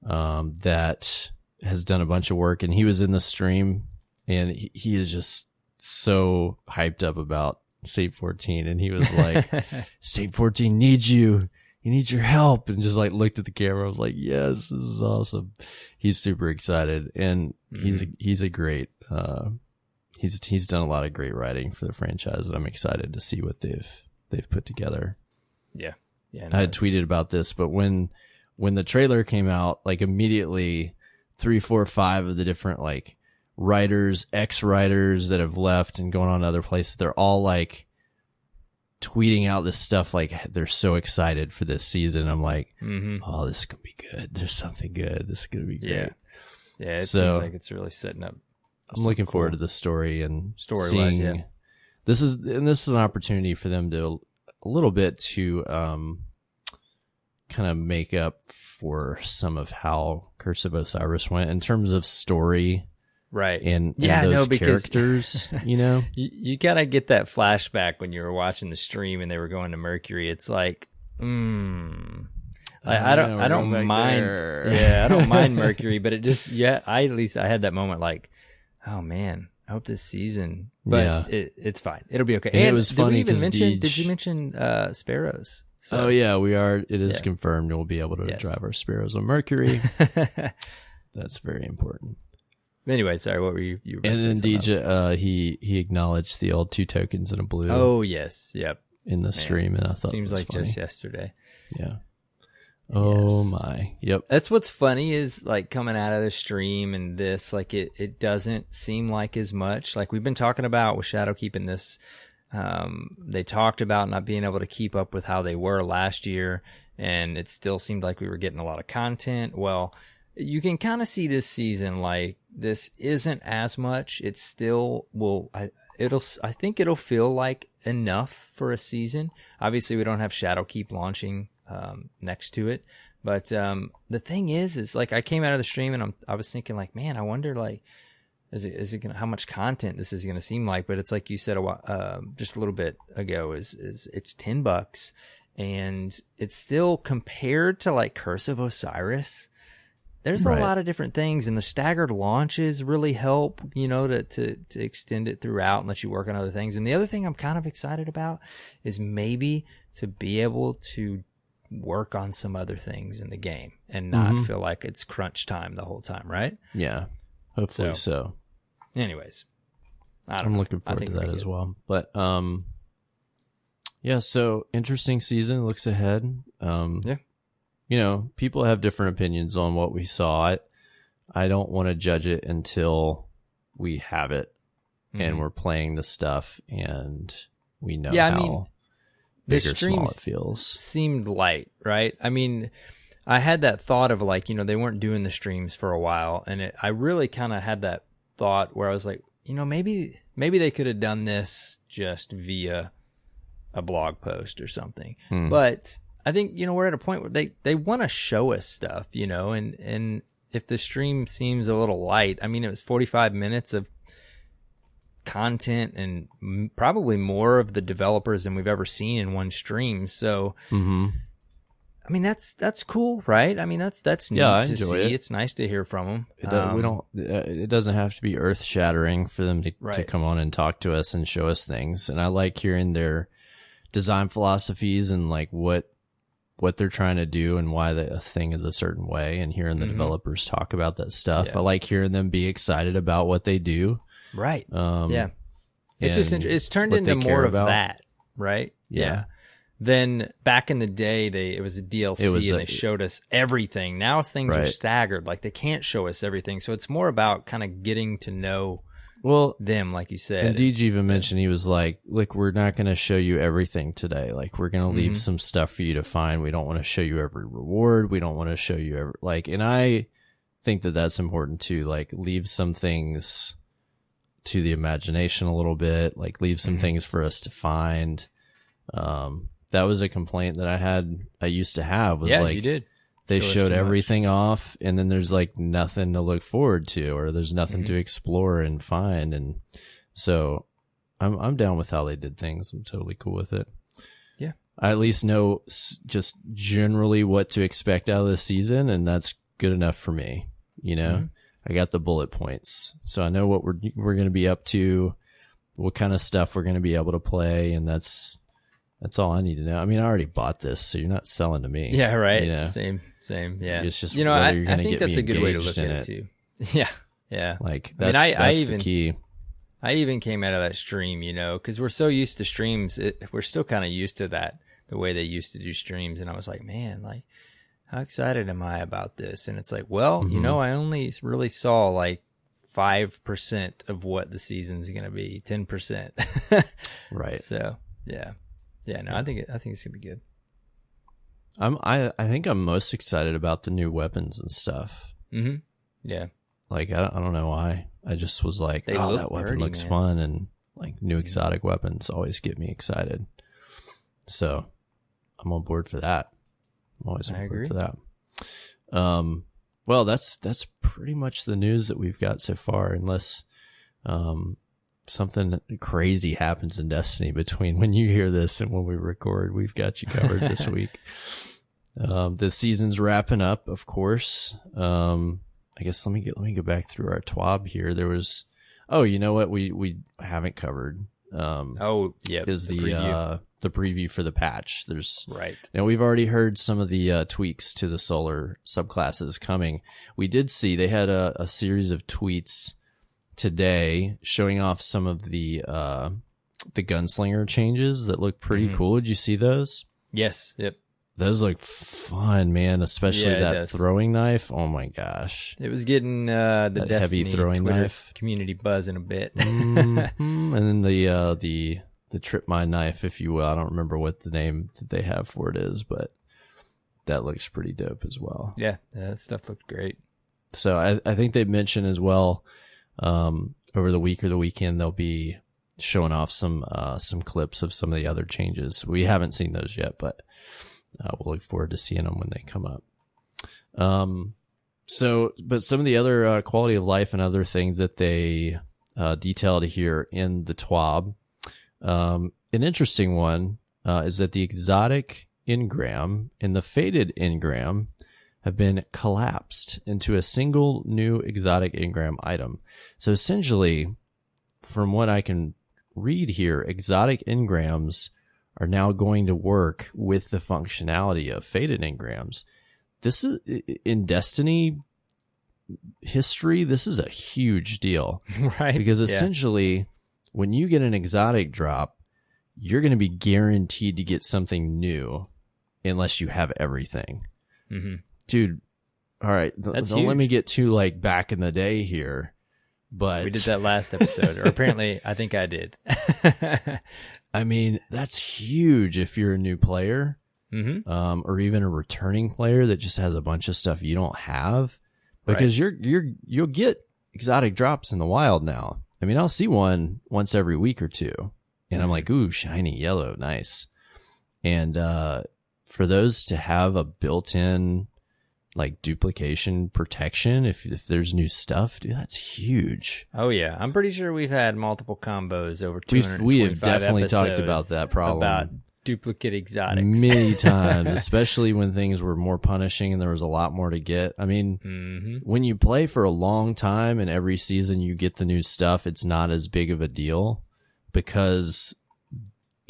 that has done a bunch of work, and he was in the stream, and he is just so hyped up about Saint 14, and he was like, Saint 14 needs you. He needs your help. And just like looked at the camera. I was like, yes, this is awesome. He's super excited, and he's a great, he's done a lot of great writing for the franchise, and I'm excited to see what they've put together. Yeah. Yeah. I had tweeted about this, but when the trailer came out, like immediately 3, 4, 5 of the different like writers, ex-writers that have left and going on to other places, they're all like tweeting out this stuff like they're so excited for this season. I'm like, oh, this is gonna be good. There's something good. This is gonna be great. Yeah, it seems like it's really setting up. I'm looking forward to the story and story-wise, seeing. This is an opportunity for them to a little bit to kind of make up for some of how Curse of Osiris went in terms of story. Right. And those characters, you know, you gotta get that flashback when you were watching the stream and they were going to Mercury. It's like, I don't mind. Yeah, I don't mind Mercury, but it just, I had that moment like, oh man, I hope this season, but it's fine. It'll be okay. And it was funny because did you mention Sparrows? So, oh yeah, we are. It is confirmed we'll be able to drive our Sparrows on Mercury. That's very important. Anyway, sorry, what were you were and then DJ, he acknowledged the old 2 tokens in a blue. Oh yes, yep. In the stream, and I thought seems it was like funny. Just yesterday. Yeah. Oh my. Yep. That's what's funny is like coming out of the stream and this, like it doesn't seem like as much. Like we've been talking about with Shadowkeep in this. They talked about not being able to keep up with how they were last year, and it still seemed like we were getting a lot of content. Well, you can kind of see this season like this isn't as much. It still will. I think it'll feel like enough for a season. Obviously, we don't have Shadowkeep launching next to it, but the thing is like I came out of the stream and I was thinking like, man, I wonder like is it gonna, how much content this is gonna seem like? But it's like you said just a little bit ago is it's $10, and it's still compared to like Curse of Osiris. There's a lot of different things, and the staggered launches really help, you know, to extend it throughout and let you work on other things. And the other thing I'm kind of excited about is maybe to be able to work on some other things in the game and not feel like it's crunch time the whole time, right? Yeah, hopefully so. Anyways, I'm looking forward to that as well. But yeah, so interesting season looks ahead. You know, people have different opinions on what we saw. I don't want to judge it until we have it and we're playing the stuff and we know how big or small it feels. Seemed light, right? I mean, I had that thought of like, you know, they weren't doing the streams for a while, and I really kind of had that thought where I was like, you know, maybe they could have done this just via a blog post or something. But I think, you know, we're at a point where they want to show us stuff, you know, and if the stream seems a little light, I mean, it was 45 minutes of content and probably more of the developers than we've ever seen in one stream. So, I mean, that's cool, right? I mean, that's neat to see. It's nice to hear from them. It doesn't have to be earth shattering for them to come on and talk to us and show us things. And I like hearing their design philosophies and like what they're trying to do and why a thing is a certain way, and hearing the developers talk about that stuff. I like hearing them be excited about what they do. Right. It's just it's turned into more of that, right? Yeah. Then back in the day, it was a DLC and they showed us everything. Now things are staggered. Like they can't show us everything. So it's more about kind of getting to know them, like you said. And DG even mentioned, he was like, look, we're not going to show you everything today. Like we're going to leave some stuff for you to find. We don't want to show you every reward. We don't want to show you and I think that that's important too. Like leave some things to the imagination a little bit, like leave some things for us to find. that was a complaint that I used to have was yeah, like, you did. they showed everything off and then there's like nothing to look forward to, or there's nothing to explore and find. And so I'm down with how they did things. I'm totally cool with it. Yeah. I at least know just generally what to expect out of the season, and that's good enough for me. You know, I got the bullet points, so I know what we're going to be up to, what kind of stuff we're going to be able to play, and that's all I need to know. I mean, I already bought this, so you're not selling to me. Yeah, right. You know? Same. Yeah. It's just I think that's a good way to look at it too. Yeah. Like that's the key. I even came out of that stream, because we're so used to streams. We're still kind of used to that, the way they used to do streams. And I was like, man, like, how excited am I about this? And it's like, well, I only really saw like 5% of what the season's going to be, 10%. Right. So, yeah. No, I think it's gonna be good. I think I'm most excited about the new weapons and stuff. Yeah. Like I don't know why. I just was like, that weapon looks fun, and like new exotic weapons always get me excited. So I'm on board for that. I'm always on board for that. Well, that's pretty much the news that we've got so far, unless something crazy happens in Destiny between when you hear this and when we record. We've got you covered this week. The season's wrapping up, of course. I guess let me go back through our TWAB here. There was, you know what we haven't covered. Is the preview for the patch. There's we've already heard some of the tweaks to the solar subclasses coming. We did see they had a series of tweets today showing off some of the gunslinger changes that look pretty cool. Did you see those? Yes. Yep. Those look fun, man, especially that throwing knife. Oh my gosh. It was getting the Destiny heavy throwing Twitter knife community buzzing a bit. And then the trip mine knife, if you will. I don't remember what the name that they have for it is, but that looks pretty dope as well. Yeah, that stuff looked great. So I think they mentioned as well, over the week or the weekend, they'll be showing off some clips of some of the other changes. We haven't seen those yet, but we'll look forward to seeing them when they come up. But some of the other quality of life and other things that they detailed here in the TWAB, an interesting one is that the exotic engram and the faded engram have been collapsed into a single new exotic engram item. So essentially, from what I can read here, exotic engrams are now going to work with the functionality of faded engrams. This is, in Destiny history, this is a huge deal. Right. Because essentially, when you get an exotic drop, you're going to be guaranteed to get something new unless you have everything. Dude, all right, don't let me get too like back in the day here, but we did that last episode, or apparently I think I did. I mean, that's huge if you're a new player, or even a returning player that just has a bunch of stuff you don't have, because you'll get exotic drops in the wild now. I mean, I'll see one once every week or two, and I'm like, ooh, shiny yellow, nice. And for those to have a built-in like duplication protection, if there's new stuff, dude, that's huge. Oh yeah, I'm pretty sure we've had multiple combos over 225 we have definitely talked about that problem, about duplicate exotics many times, especially when things were more punishing and there was a lot more to get. I mean, when you play for a long time and every season you get the new stuff, it's not as big of a deal because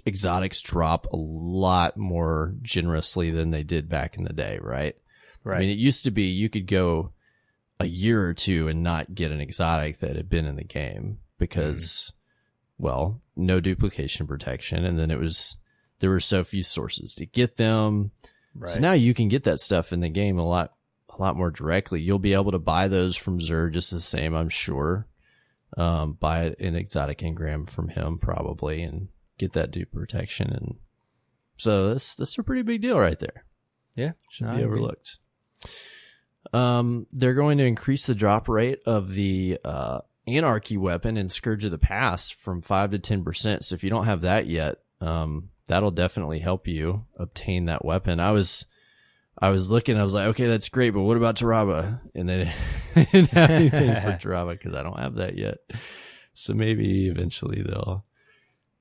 exotics drop a lot more generously than they did back in the day, right? I mean, it used to be you could go a year or two and not get an exotic that had been in the game because, well, no duplication protection. And then there were so few sources to get them. So now you can get that stuff in the game a lot more directly. You'll be able to buy those from Zer just the same, I'm sure. Buy an exotic engram from him probably and get that dupe protection. And so that's a pretty big deal right there. Yeah. Shouldn't be overlooked. They're going to increase the drop rate of the Anarchy weapon in Scourge of the Past from 5 to 10%. So if you don't have that yet, that that'll definitely help you obtain that weapon. I was looking, I was like, okay, that's great, but what about Taraba? And they didn't have anything for Taraba because I don't have that yet. So maybe eventually they'll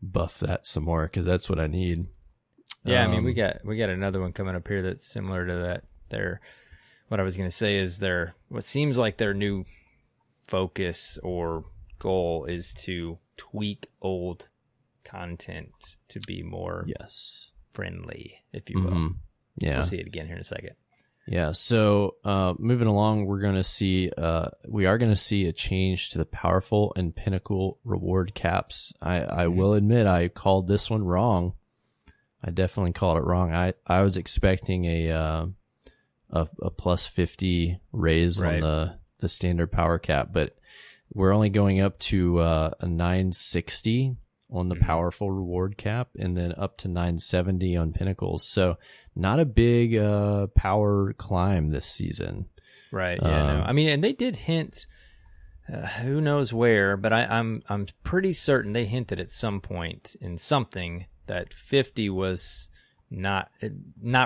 buff that some more because that's what I need. Yeah, I mean, we got another one coming up here that's similar to that. What I was going to say is what seems like their new focus or goal is to tweak old content to be more friendly, if you will. Yeah. We'll see it again here in a second. Yeah. So moving along, we are going to see a change to the powerful and pinnacle reward caps. I will admit I called this one wrong. I definitely called it wrong. I was expecting a plus 50 raise on the standard power cap, but we're only going up to a 960 on the powerful reward cap, and then up to 970 on pinnacles. So not a big power climb this season. Right. Yeah. No. I mean, and they did hint, who knows where, but I'm pretty certain they hinted at some point in something that 50 was not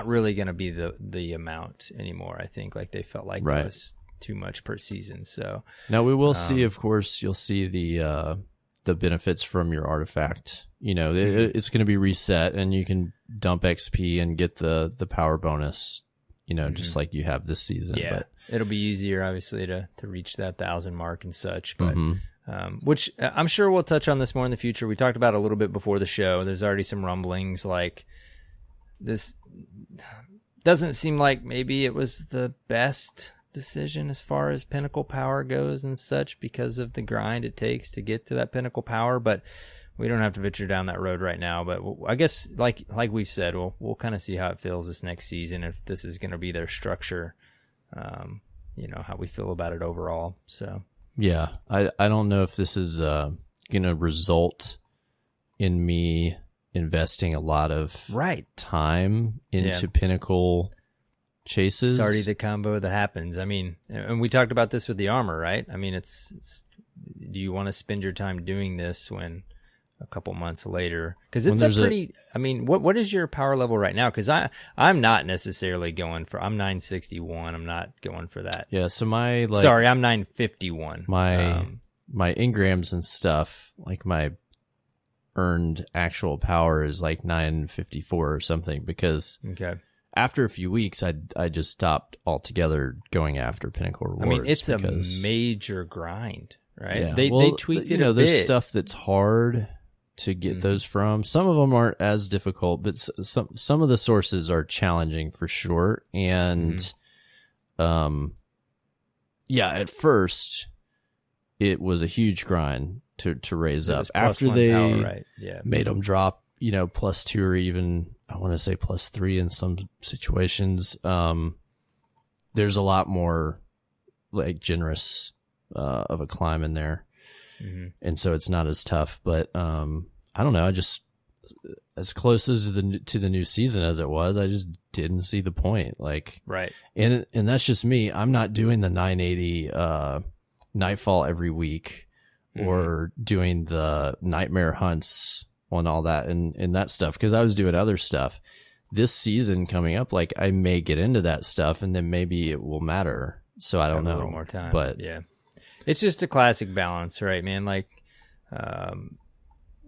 really going to be the amount anymore. I think like they felt like that was too much per season. So now we will see. Of course, you'll see the benefits from your artifact. You know, it's going to be reset, and you can dump XP and get the power bonus. You know, just like you have this season. Yeah, but it'll be easier, obviously, to reach that 1,000 mark and such. But which I'm sure we'll touch on this more in the future. We talked about it a little bit before the show. There's already some rumblings like this doesn't seem like maybe it was the best decision as far as pinnacle power goes and such because of the grind it takes to get to that pinnacle power, but we don't have to venture down that road right now. But I guess like we said, we'll kind of see how it feels this next season, if this is going to be their structure, you know, how we feel about it overall. So yeah, I don't know if this is going to result in me investing a lot of time into pinnacle chases. It's already the combo that happens. I mean, and we talked about this with the armor, right? I mean, it's do you want to spend your time doing this when a couple months later? Because it's I mean, what is your power level right now? Because I'm not necessarily going for, I'm 961. I'm not going for that. Yeah. So I'm 951. My engrams and stuff, like my earned actual power is like 954 or something, because after a few weeks I just stopped altogether going after pinnacle rewards. I mean, it's a major grind, right? Yeah. They tweaked it a bit. There's stuff that's hard to get those from. Some of them aren't as difficult, but some of the sources are challenging for sure. And at first it was a huge grind to raise up. After they made them drop, you know, +2 or even I want to say +3 in some situations. There's a lot more like generous of a climb in there. And so it's not as tough, but I don't know. I just, as close as to the new season as it was, I just didn't see the point. Like, and that's just me. I'm not doing the 980 Nightfall every week or doing the nightmare hunts on all that and that stuff, because I was doing other stuff. This season coming up, like I may get into that stuff, and then maybe it will matter. So I don't know. A little more time, but yeah. It's just a classic balance, right, man? Like,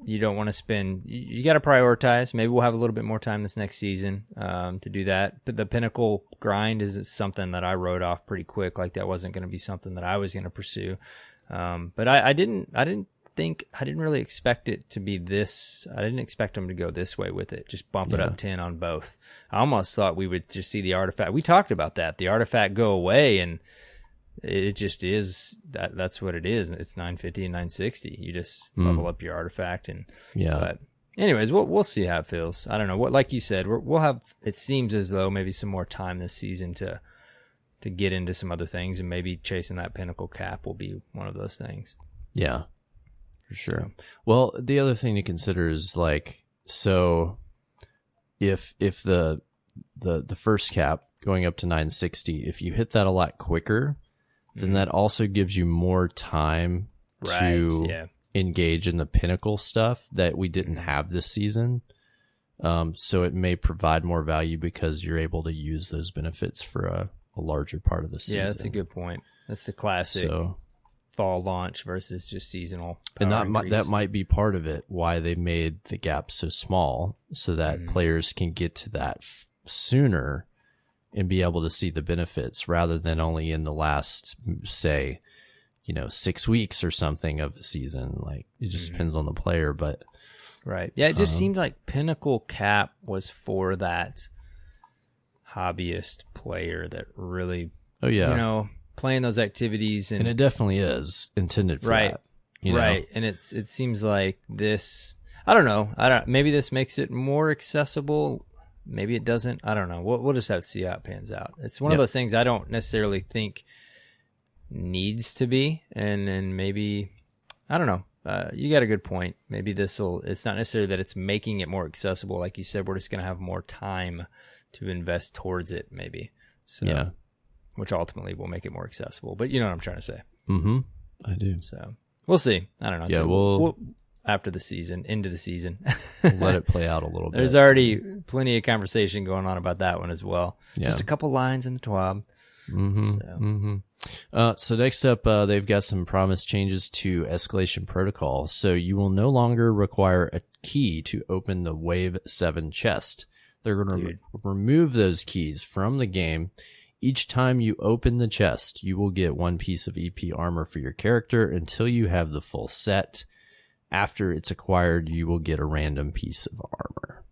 you don't want to spend, you got to prioritize. Maybe we'll have a little bit more time this next season to do that. But the pinnacle grind is something that I wrote off pretty quick. Like that wasn't going to be something that I was going to pursue. But I didn't really expect it to be this. I didn't expect them to go this way with it. Just bump it up 10 on both. I almost thought we would just see the artifact. We talked about that. The artifact go away, and it just is that's what it is. It's 950 and 960. You just level up your artifact, and But anyways, we'll see how it feels. I don't know what, like you said, we'll have. It seems as though maybe some more time this season to get into some other things, and maybe chasing that pinnacle cap will be one of those things. Yeah, for sure. So, well, the other thing to consider is like, so if the first cap going up to 960, if you hit that a lot quicker, then that also gives you more time to engage in the pinnacle stuff that we didn't have this season. So it may provide more value because you're able to use those benefits for a larger part of the season. Yeah, that's a good point. That's the classic fall launch versus just seasonal. And that might be part of it, why they made the gap so small, so that players can get to that sooner and be able to see the benefits rather than only in the last, say, 6 weeks or something of the season. Like, it just depends on the player, but right. Yeah, it just seemed like Pinnacle Cap was for that hobbyist player that really, playing those activities. And it definitely is intended for that. Right. And it seems like this, I don't know. Maybe this makes it more accessible. Maybe it doesn't. I don't know. We'll just have to see how it pans out. It's one of those things I don't necessarily think needs to be. And maybe, I don't know. You got a good point. Maybe it's not necessarily that it's making it more accessible. Like you said, we're just going to have more time to invest towards it, maybe. So, which ultimately will make it more accessible. But you know what I'm trying to say. Mm-hmm. I do. So we'll see. I don't know. Yeah, so we'll after the season, into the season. Let it play out a little bit. There's already plenty of conversation going on about that one as well. Yeah. Just a couple lines in the TWAB. So next up, they've got some promised changes to escalation protocol. So you will no longer require a key to open the Wave 7 chest. They're going to remove those keys from the game. Each time you open the chest, you will get one piece of EP armor for your character until you have the full set. After it's acquired, you will get a random piece of armor.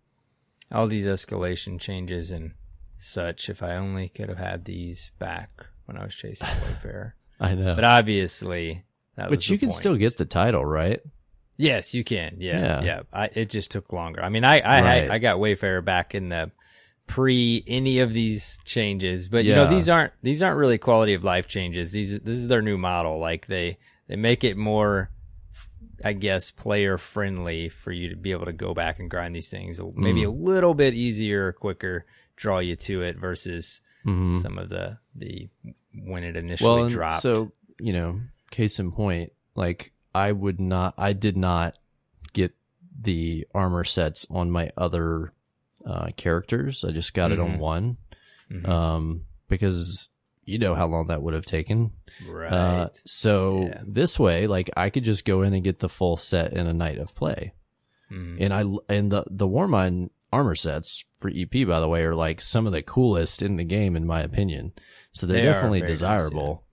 All these escalation changes and such, if I only could have had these back when I was chasing Wayfarer. I know. But obviously, that was But you can still get the title, right? Yes, you can. Yeah. It just took longer. I mean, I got Wayfarer back in the pre any of these changes, but these aren't really quality of life changes. This is their new model. Like they make it more, I guess, player friendly for you to be able to go back and grind these things. Maybe a little bit easier, quicker, draw you to it versus some of the when it initially dropped. So, case in point, like I did not get the armor sets on my other characters. I just got it on one because how long that would have taken. Right. This way, like I could just go in and get the full set in a night of play. And the Warmind armor sets for EP, by the way, are like some of the coolest in the game, in my opinion. So they're definitely desirable.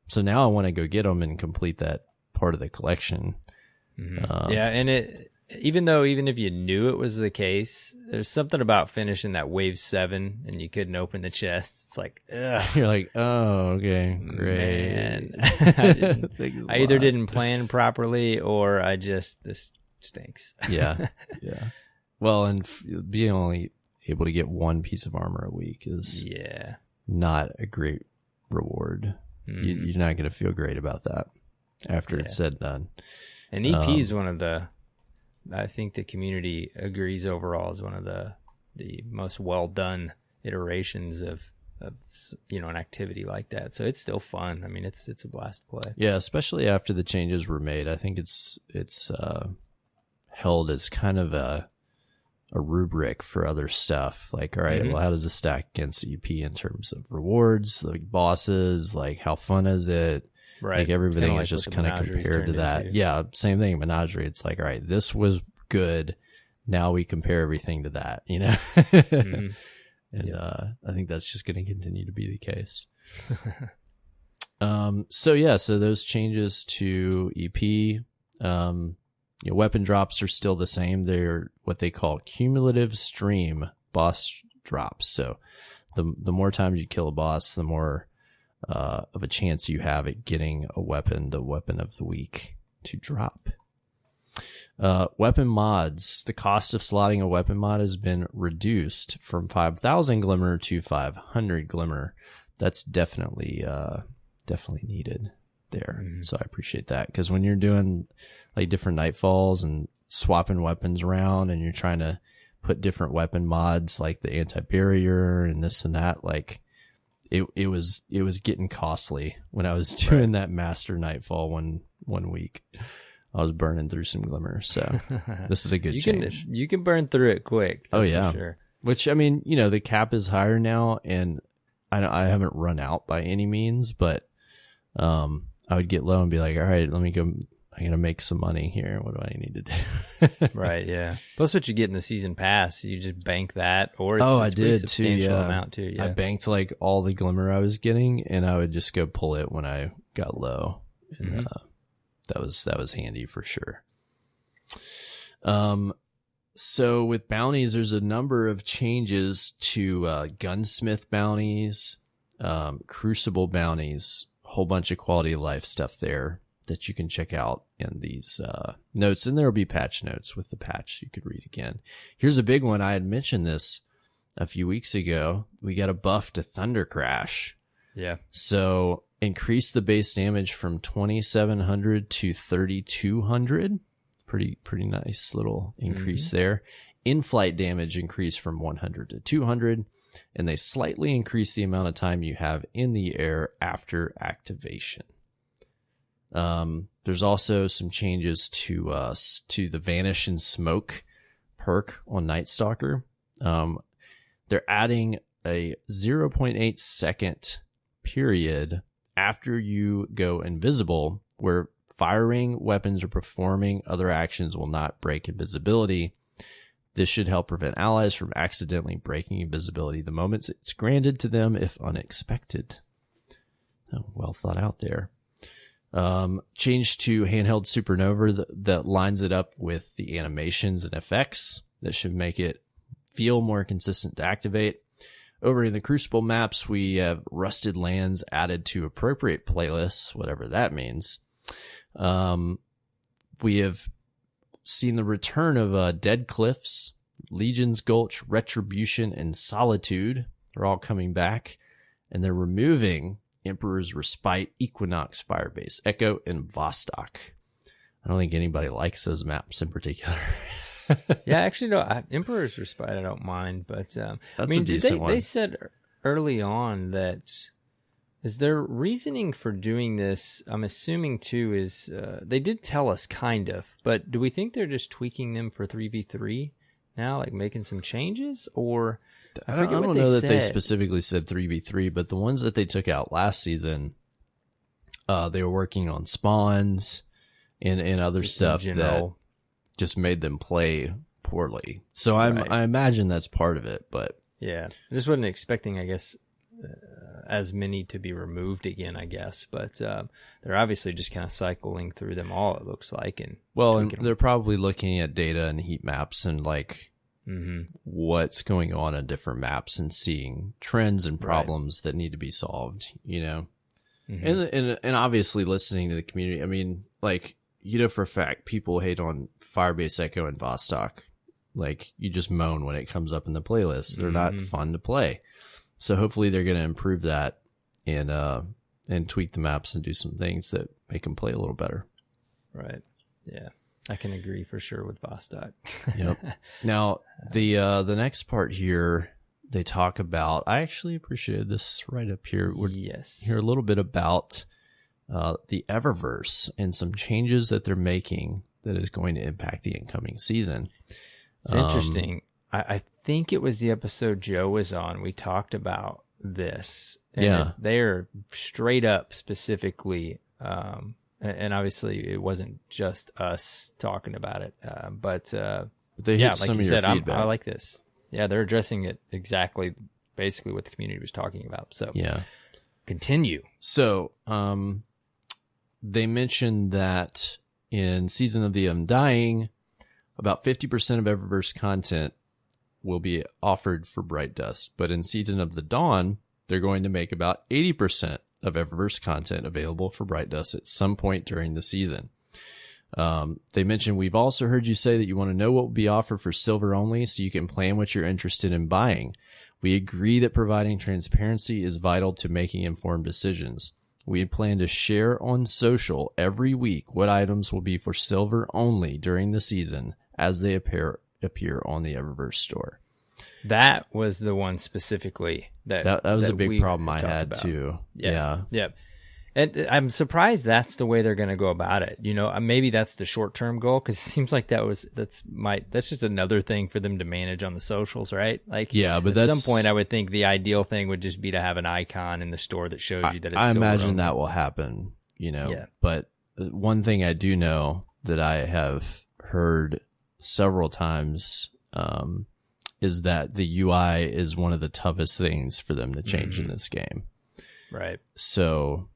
Nice, So now I want to go get them and complete that part of the collection. And even if you knew it was the case, there's something about finishing that Wave 7 and you couldn't open the chest. It's like, ugh. You're like, oh, okay, great. Man. I either didn't plan properly or this stinks. Yeah. Well, and being only able to get one piece of armor a week is not a great reward. You're not going to feel great about that after it's said and done. And EP is one of the, I think the community agrees overall, is one of the most well done iterations of an activity like that. So it's still fun. I mean, it's a blast to play. Yeah, especially after the changes were made. I think it's held as kind of a rubric for other stuff. Like, all right, well, how does this stack against EP in terms of rewards, like bosses, like how fun is it? Right. Like everything is just kind of compared to that. Into. Yeah. Same thing. Menagerie. It's like, all right, this was good. Now we compare everything to that, And I think that's just going to continue to be the case. So those changes to EP, weapon drops are still the same. They're what they call cumulative stream boss drops. So the more times you kill a boss, the more of a chance you have at getting the weapon of the week to drop. Weapon mods. The cost of slotting a weapon mod has been reduced from 5,000 glimmer to 500 glimmer. That's definitely needed there. So I appreciate that, because when you're doing like different nightfalls and swapping weapons around and you're trying to put different weapon mods like the anti-barrier and this and that, like it was getting costly when I was doing that master nightfall one week. I was burning through some glimmer. So this is a good change. You can burn through it quick. That's for sure. Which, I mean, the cap is higher now, and I haven't run out by any means, but I would get low and be like, all right, let me go. I'm going to make some money here. What do I need to do? Right, yeah. Plus what you get in the season pass, you just bank that, or it's I a did substantial too, amount too. Yeah. I banked like all the glimmer I was getting, and I would just go pull it when I got low. And that was handy for sure. So with bounties, there's a number of changes to gunsmith bounties, crucible bounties, a whole bunch of quality of life stuff there that you can check out in these notes, and there will be patch notes with the patch you could read again. Here's a big one. I had mentioned this a few weeks ago. We got a buff to Thunder Crash. Yeah. So increase the base damage from 2,700 to 3,200. Pretty nice little increase there. In-flight damage increased from 100 to 200, and they slightly increase the amount of time you have in the air after activation. There's also some changes to the Vanish and Smoke perk on Night Stalker. They're adding a 0.8 second period after you go invisible, where firing weapons or performing other actions will not break invisibility. This should help prevent allies from accidentally breaking invisibility the moment it's granted to them if unexpected. Well thought out there. Change to handheld supernova that lines it up with the animations and effects. That should make it feel more consistent to activate. Over in the Crucible maps, we have Rusted Lands added to appropriate playlists, whatever that means. We have seen the return of Dead Cliffs, Legion's Gulch, Retribution, and Solitude. They're all coming back, and they're removing Emperor's Respite, Equinox, Firebase, Echo, and Vostok. I don't think anybody likes those maps in particular. Yeah, actually, no. Emperor's Respite, I don't mind, but that's a decent one. They said early on that is their reasoning for doing this. I'm assuming too is they did tell us kind of, but do we think they're just tweaking them for 3v3 now, like making some changes, or? I don't know that they specifically said 3v3, but the ones that they took out last season, they were working on spawns and other stuff that just made them play poorly. So I imagine that's part of it, but yeah, I just wasn't expecting, I guess, as many to be removed again, I guess, but they're obviously just kind of cycling through them all, it looks like. And they're probably looking at data and heat maps and like what's going on different maps and seeing trends and problems that need to be solved, and obviously listening to the community. I mean, like, for a fact, people hate on Firebase, Echo, and Vostok. Like, you just moan when it comes up in the playlist. They're not fun to play. So hopefully they're going to improve that and tweak the maps and do some things that make them play a little better. Right. Yeah. I can agree for sure with Vostok. Yep. Now, the next part here, they talk about, I actually appreciated this right up here. We're hear a little bit about the Eververse and some changes that they're making that is going to impact the incoming season. It's interesting. I think it was the episode Joe was on. We talked about this. And they're straight up specifically, and obviously it wasn't just us talking about it, but they hit some of your feedback. I like this. Yeah, they're addressing it exactly, basically what the community was talking about. So continue. So they mentioned that in Season of the Undying, about 50% of Eververse content will be offered for Bright Dust, but in Season of the Dawn, they're going to make about 80% of Eververse content available for Bright Dust at some point during the season. They mentioned, we've also heard you say that you want to know what will be offered for Silver only so you can plan what you're interested in buying. We agree that providing transparency is vital to making informed decisions. We plan to share on social every week what items will be for Silver only during the season as they appear on the Eververse store. That was the one specifically that was a big problem I had about. too. Yeah. And I'm surprised that's the way they're going to go about it. You know, maybe that's the short-term goal, because it seems like that's just another thing for them to manage on the socials, right? Like, yeah, but at some point, I would think the ideal thing would just be to have an icon in the store that shows you that it's. I imagine that will happen. You know, yeah. But one thing I do know that I have heard several times is that the UI is one of the toughest things for them to change in this game. Right. So,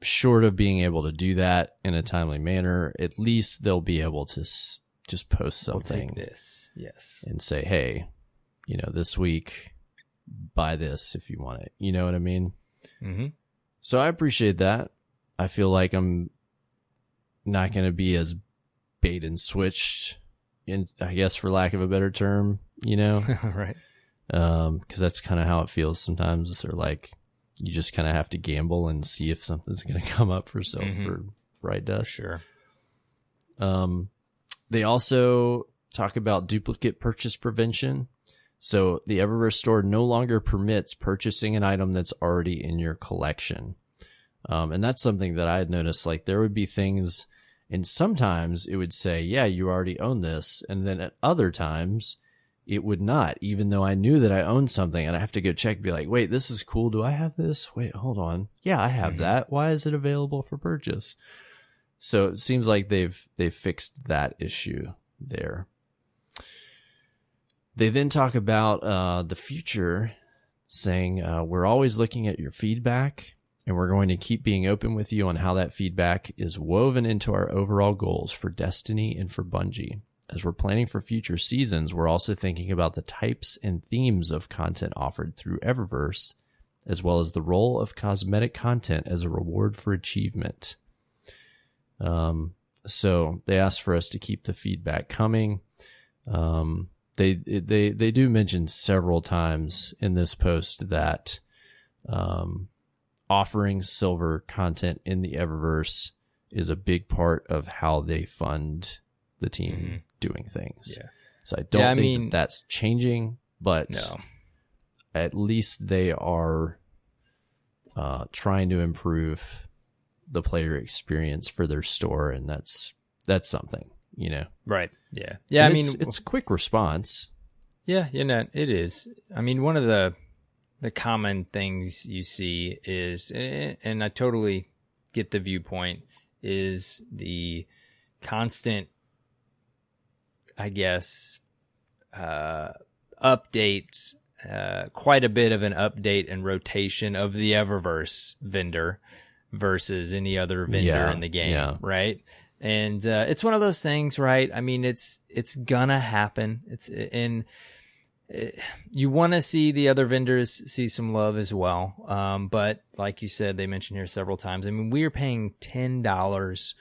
short of being able to do that in a timely manner, at least they'll be able to just post something. We'll take this, yes, and say, hey, you know, this week, buy this if you want it. You know what I mean? Mm-hmm. So I appreciate that. I feel like I'm not going to be as bait and switched, I guess, for lack of a better term, you know? Right. Because that's kind of how it feels sometimes. Or like, you just kind of have to gamble and see if something's going to come up for Bright Dust. Sure. They also talk about duplicate purchase prevention. So the Eververse store no longer permits purchasing an item that's already in your collection. And that's something that I had noticed. Like, there would be things, and sometimes it would say, yeah, you already own this. And then at other times, it would not, even though I knew that I owned something, and I have to go check and be like, wait, this is cool. Do I have this? Wait, hold on. Yeah, I have that. Why is it available for purchase? So it seems like they've fixed that issue there. They then talk about the future, saying we're always looking at your feedback, and we're going to keep being open with you on how that feedback is woven into our overall goals for Destiny and for Bungie. As we're planning for future seasons, we're also thinking about the types and themes of content offered through Eververse, as well as the role of cosmetic content as a reward for achievement. So they asked for us to keep the feedback coming. They do mention several times in this post that offering silver content in the Eververse is a big part of how they fund the team doing things. Yeah. So I don't think that's changing, but no. At least they are trying to improve the player experience for their store, and that's something, you know. Right. Yeah. Yeah. And it's a quick response. Yeah, you know, it is. I mean, one of the common things you see is, and I totally get the viewpoint, is the constant, I guess, updates, quite a bit of an update and rotation of the Eververse vendor versus any other vendor in the game, right? And it's one of those things, right? I mean, it's gonna happen. You want to see the other vendors see some love as well. But like you said, they mentioned here several times, I mean, we are paying $10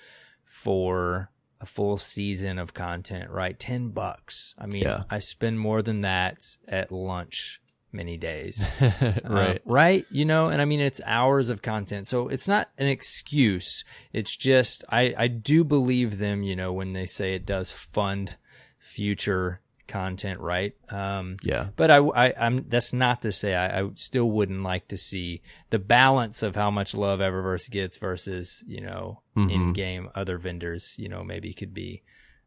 for a full season of content, right? $10. I mean, I spend more than that at lunch many days. Right. Right. You know, and I mean, it's hours of content. So it's not an excuse. It's just, I do believe them, you know, when they say it does fund future content, right? But I'm that's not to say I still wouldn't like to see the balance of how much love Eververse gets versus, you know, in-game other vendors, you know, maybe could be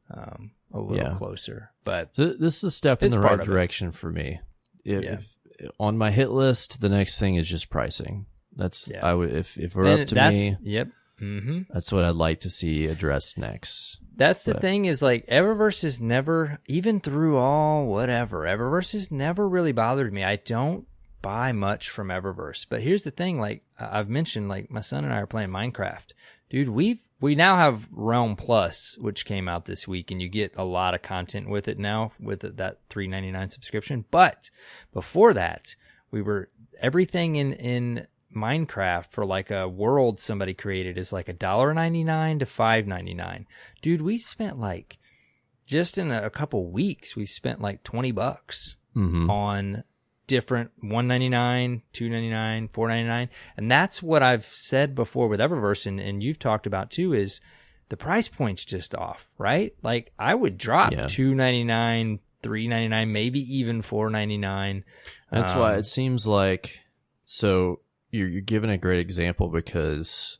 a little closer. But so this is a step in the right direction for me. If on my hit list, the next thing is just pricing. That's I would if it were up to me. Yep. That's what I'd like to see addressed next. That's the thing, is like Eververse has never, even through all whatever, Eververse has never really bothered me. I don't buy much from Eververse. But here's the thing, like I've mentioned, like my son and I are playing Minecraft. Dude, we now have Realm Plus, which came out this week, and you get a lot of content with it now with that $3.99 subscription. But before that, everything in Minecraft for like a world somebody created is like $1.99 to $5.99. Dude, we spent like, just in a couple weeks, we spent like $20 on different $1.99, $2.99, $4.99. And that's what I've said before with Eververse, and you've talked about too, is the price point's just off, right? Like I would drop $2.99, $3.99, maybe even $4.99. That's why it seems like, so you're giving a great example, because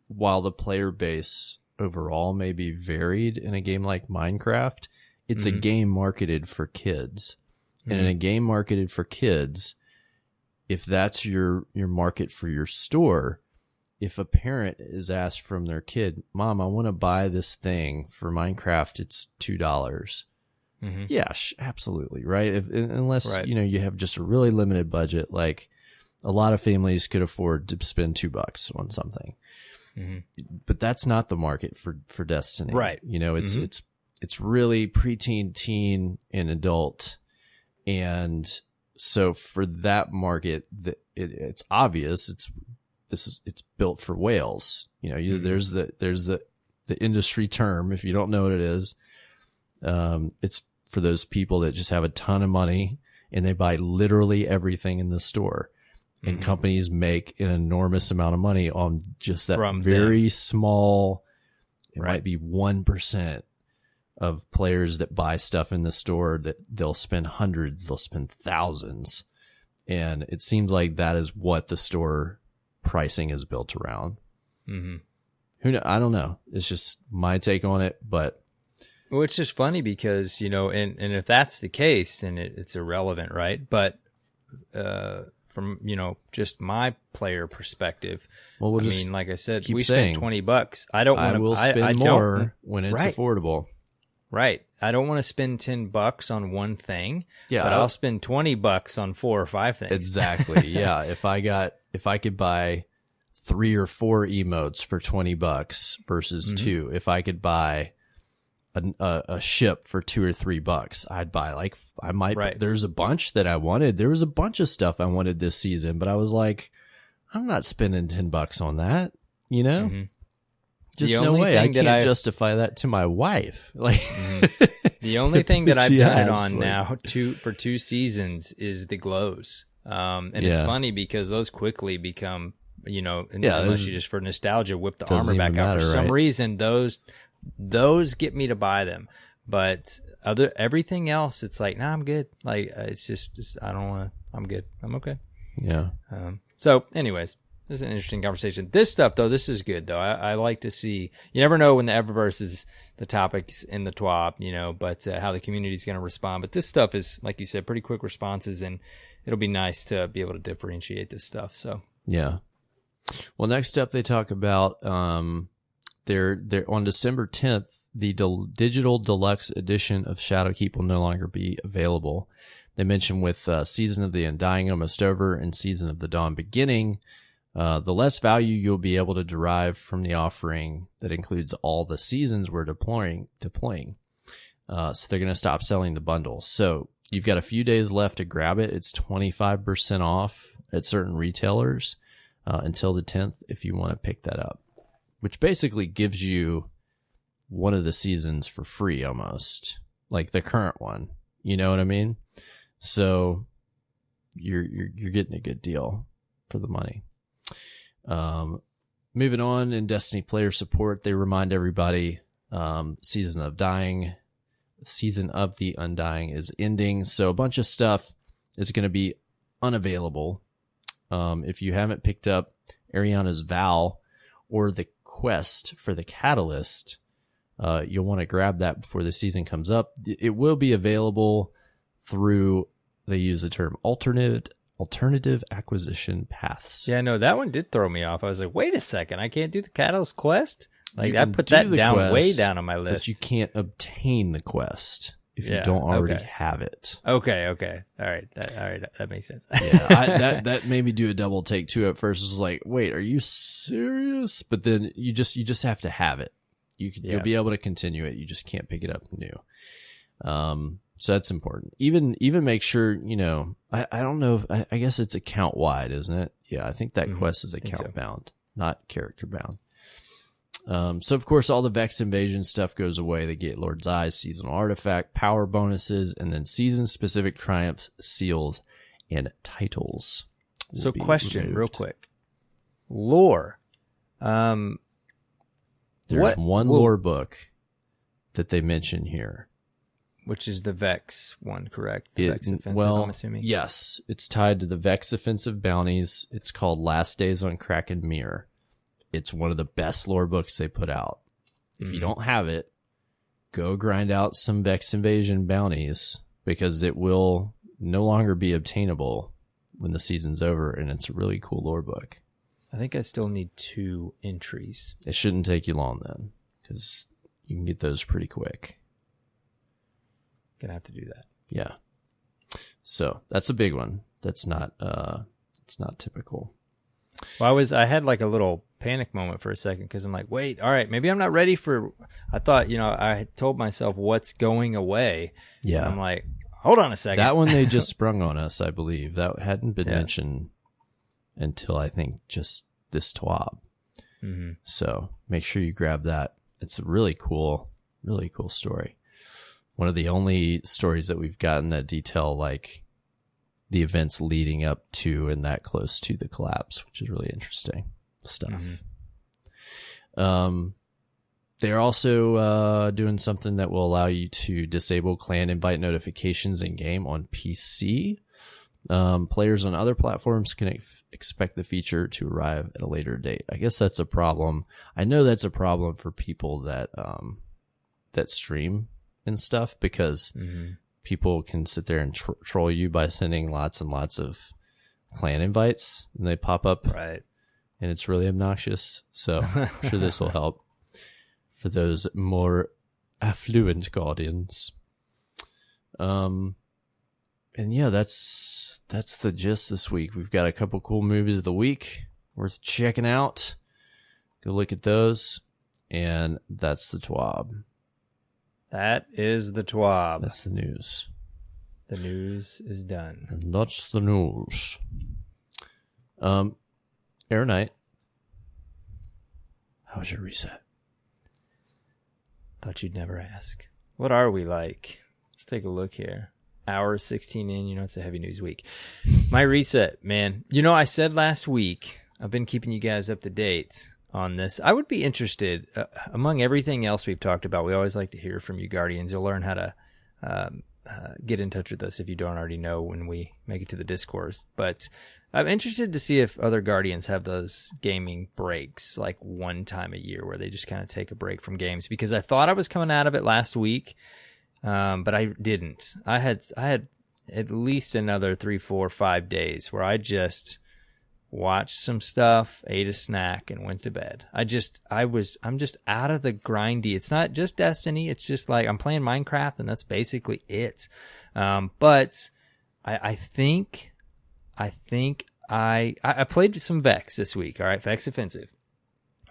while the player base overall may be varied in a game like Minecraft, it's a game marketed for kids. And in a game marketed for kids, if that's your market for your store, if a parent is asked from their kid, Mom, I want to buy this thing for Minecraft, it's $2. Yeah, absolutely. Right. Unless, you have just a really limited budget, like a lot of families could afford to spend $2 on something, but that's not the market for Destiny. Right. It's really preteen, teen, and adult. And so for that market, it's obvious it's built for whales. There's the industry term. If you don't know what it is, it's for those people that just have a ton of money and they buy literally everything in the store. And companies make an enormous amount of money on just that very small, it might be 1% of players that buy stuff in the store, that they'll spend hundreds, they'll spend thousands. And it seems like that is what the store pricing is built around. I don't know. It's just my take on it, but. Well, it's just funny because, and if that's the case, then it's irrelevant, right? But, from, just my player perspective, well, like I said, we spent $20. I will spend more when it's affordable. Right. I don't want to spend $10 on one thing, but I'll spend $20 on 4 or 5 things. Exactly. Yeah. If I could buy 3 or 4 emotes for $20 versus 2, if I could buy a ship for $2 or $3, I'd buy there's a bunch that I wanted. There was a bunch of stuff I wanted this season, but I was like, I'm not spending $10 on that, Just no way. I can't justify that to my wife. The only thing that I've done it on now for 2 seasons is the glows. And it's funny because those quickly become, unless you just for nostalgia whip the armor back out. For some reason, those get me to buy them. But everything else, it's like, nah, I'm good. It's just I don't want to. I'm good. I'm okay. Yeah. So, anyways. This is an interesting conversation. This stuff, though, this is good, though. I like to see. You never know when the Eververse is the topics in the TWAP, but how the community is going to respond. But this stuff is, like you said, pretty quick responses, and it'll be nice to be able to differentiate this stuff. So yeah. Well, next up, they talk about they're on December 10th, the digital deluxe edition of Shadowkeep will no longer be available. They mention with Season of the Undying almost over and Season of the Dawn beginning. The less value you'll be able to derive from the offering that includes all the seasons we're deploying. So they're going to stop selling the bundles. So you've got a few days left to grab it. It's 25% off at certain retailers until the 10th if you want to pick that up, which basically gives you one of the seasons for free almost, like the current one. You know what I mean? So you're getting a good deal for the money. Moving on in Destiny player support, they remind everybody, Season of the Undying is ending. So a bunch of stuff is going to be unavailable. If you haven't picked up Ariana's Vow or the quest for the Catalyst, you'll want to grab that before the season comes up. It will be available through, they use the term alternative acquisition paths. Yeah, no, that one did throw me off. I was like, wait a second, I can't do the Catalyst quest? I put that down quest, way down on my list. But you can't obtain the quest if you don't already have it. Okay. All right, that makes sense. Yeah, that made me do a double take too. At first, it was like, wait, are you serious? But then you just have to have it. You'll be able to continue it. You just can't pick it up new. So that's important. Even make sure, I don't know. I guess it's account wide, isn't it? Yeah, I think that quest is account bound, not character bound. So of course all the Vex invasion stuff goes away. The Gatelord's Eyes, seasonal artifact, power bonuses, and then season specific triumphs, seals, and titles. So question removed. Real quick. Lore. There's one lore book that they mention here. Which is the Vex one, correct? The Vex Offensive, I'm assuming. Yes. It's tied to the Vex Offensive bounties. It's called Last Days on Kraken Mirror. it's one of the best lore books they put out. If you don't have it, go grind out some Vex Invasion bounties, because it will no longer be obtainable when the season's over, and it's a really cool lore book. I think I still need 2 entries. It shouldn't take you long then, because you can get those pretty quick. Gonna have to do that. Yeah. So that's a big one. That's not it's not typical. Well, I had like a little panic moment for a second, because I'm like, wait, all right, maybe I'm not ready for. I thought, I had told myself what's going away. Yeah. I'm like, hold on a second. That one they just sprung on us, I believe. That hadn't been mentioned until I think just this TWAB. Mm-hmm. So make sure you grab that. It's a really cool story. One of the only stories that we've gotten that detail like the events leading up to and that close to the collapse, which is really interesting stuff. Mm-hmm. They're also doing something that will allow you to disable clan invite notifications in game on PC. Players on other platforms can expect the feature to arrive at a later date. I guess that's a problem. I know that's a problem for people that that stream and stuff, because people can sit there and troll you by sending lots and lots of clan invites, and they pop up, right? And it's really obnoxious. So I'm sure this will help for those more affluent guardians. And yeah, that's the gist this week. We've got a couple cool movies of the week worth checking out. Go look at those, and that's the TWAB. That is the TWAB. That's the news. The news is done. And that's the news. AER0KNIGHT, how was your reset? Thought you'd never ask. What are we like? Let's take a look here. Hour 16 in, it's a heavy news week. My reset, man. I said last week, I've been keeping you guys up to date on this. I would be interested, among everything else we've talked about, we always like to hear from you Guardians. You'll learn how to get in touch with us if you don't already know when we make it to the discourse. But I'm interested to see if other Guardians have those gaming breaks, like one time a year where they just kind of take a break from games, because I thought I was coming out of it last week, but I didn't. I had at least another 3, 4, 5 days where I just watched some stuff, ate a snack, and went to bed. I'm just out of the grindy. It's not just Destiny. It's just like I'm playing Minecraft, and that's basically it. But I think I played some Vex this week. All right, Vex Offensive.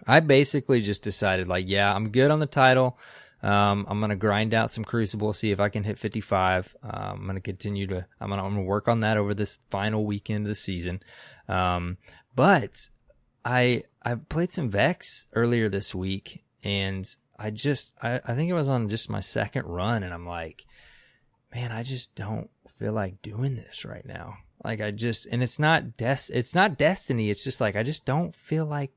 I basically just decided, like, yeah, I'm good on the title. I'm going to grind out some Crucible, see if I can hit 55. I'm going to continue to, I'm going to work on that over this final weekend of the season. But I played some Vex earlier this week, and I think it was on just my second run, and I'm like, man, I just don't feel like doing this right now. Like and it's not Destiny. It's just like, I just don't feel like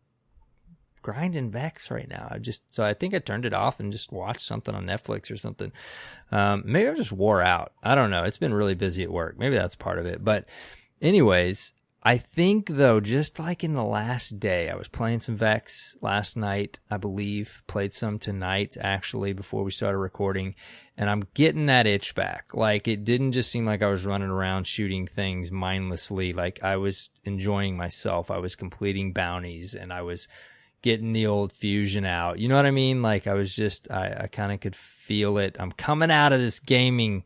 grinding Vex right now. So I think I turned it off and just watched something on Netflix or something. Maybe I just wore out. I don't know. It's been really busy at work. Maybe that's part of it. But anyways, I think though, just like in the last day, I was playing some Vex last night, I believe, played some tonight actually before we started recording, and I'm getting that itch back. Like, it didn't just seem like I was running around shooting things mindlessly. Like, I was enjoying myself. I was completing bounties, and I was getting the old fusion out. You know what I mean? Like, I kind of could feel it. I'm coming out of this gaming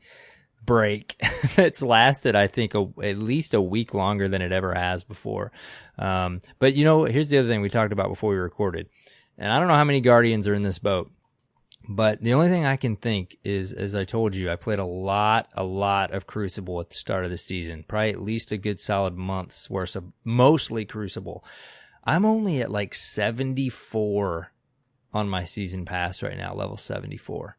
break that's lasted, I think, at least a week longer than it ever has before. But here's the other thing we talked about before we recorded, and I don't know how many Guardians are in this boat, but the only thing I can think is, as I told you, I played a lot of Crucible at the start of the season, probably at least a good solid month's worth of mostly Crucible. I'm only at like 74 on my season pass right now, level 74.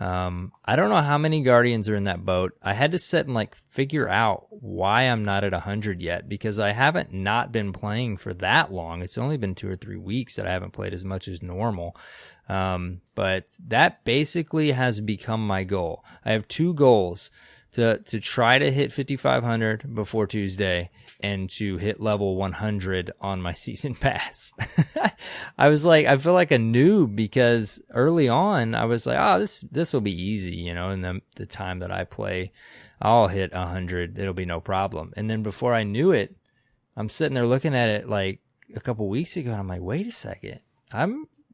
I don't know how many Guardians are in that boat. I had to sit and figure out why I'm not at 100 yet, because I haven't not been playing for that long. It's only been 2 or 3 weeks that I haven't played as much as normal. But that basically has become my goal. I have 2 goals to try to hit 5,500 before Tuesday and to hit level 100 on my season pass. I was like, I feel like a noob because early on I was like, oh, this will be easy, you know, and the time that I play, I'll hit 100. It'll be no problem. And then before I knew it, I'm sitting there looking at it like a couple weeks ago and I'm like, wait a second.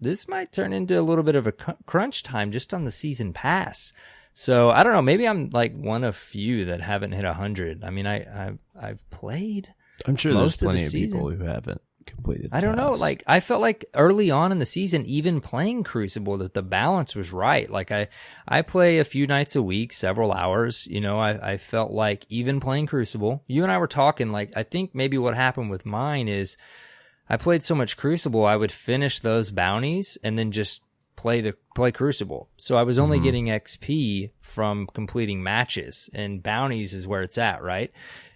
This might turn into a little bit of a crunch time just on the season pass. So I don't know. Maybe I'm like one of few that haven't hit 100. I mean, I've played. I'm sure there's plenty of people who haven't completed. I don't know. Like I felt like early on in the season, even playing Crucible, that the balance was right. Like I play a few nights a week, several hours. You know, I felt like even playing Crucible. You and I were talking. Like I think maybe what happened with mine is I played so much Crucible, I would finish those bounties and then just play Crucible. So I was only getting XP from completing matches, and bounties is where it's at, right?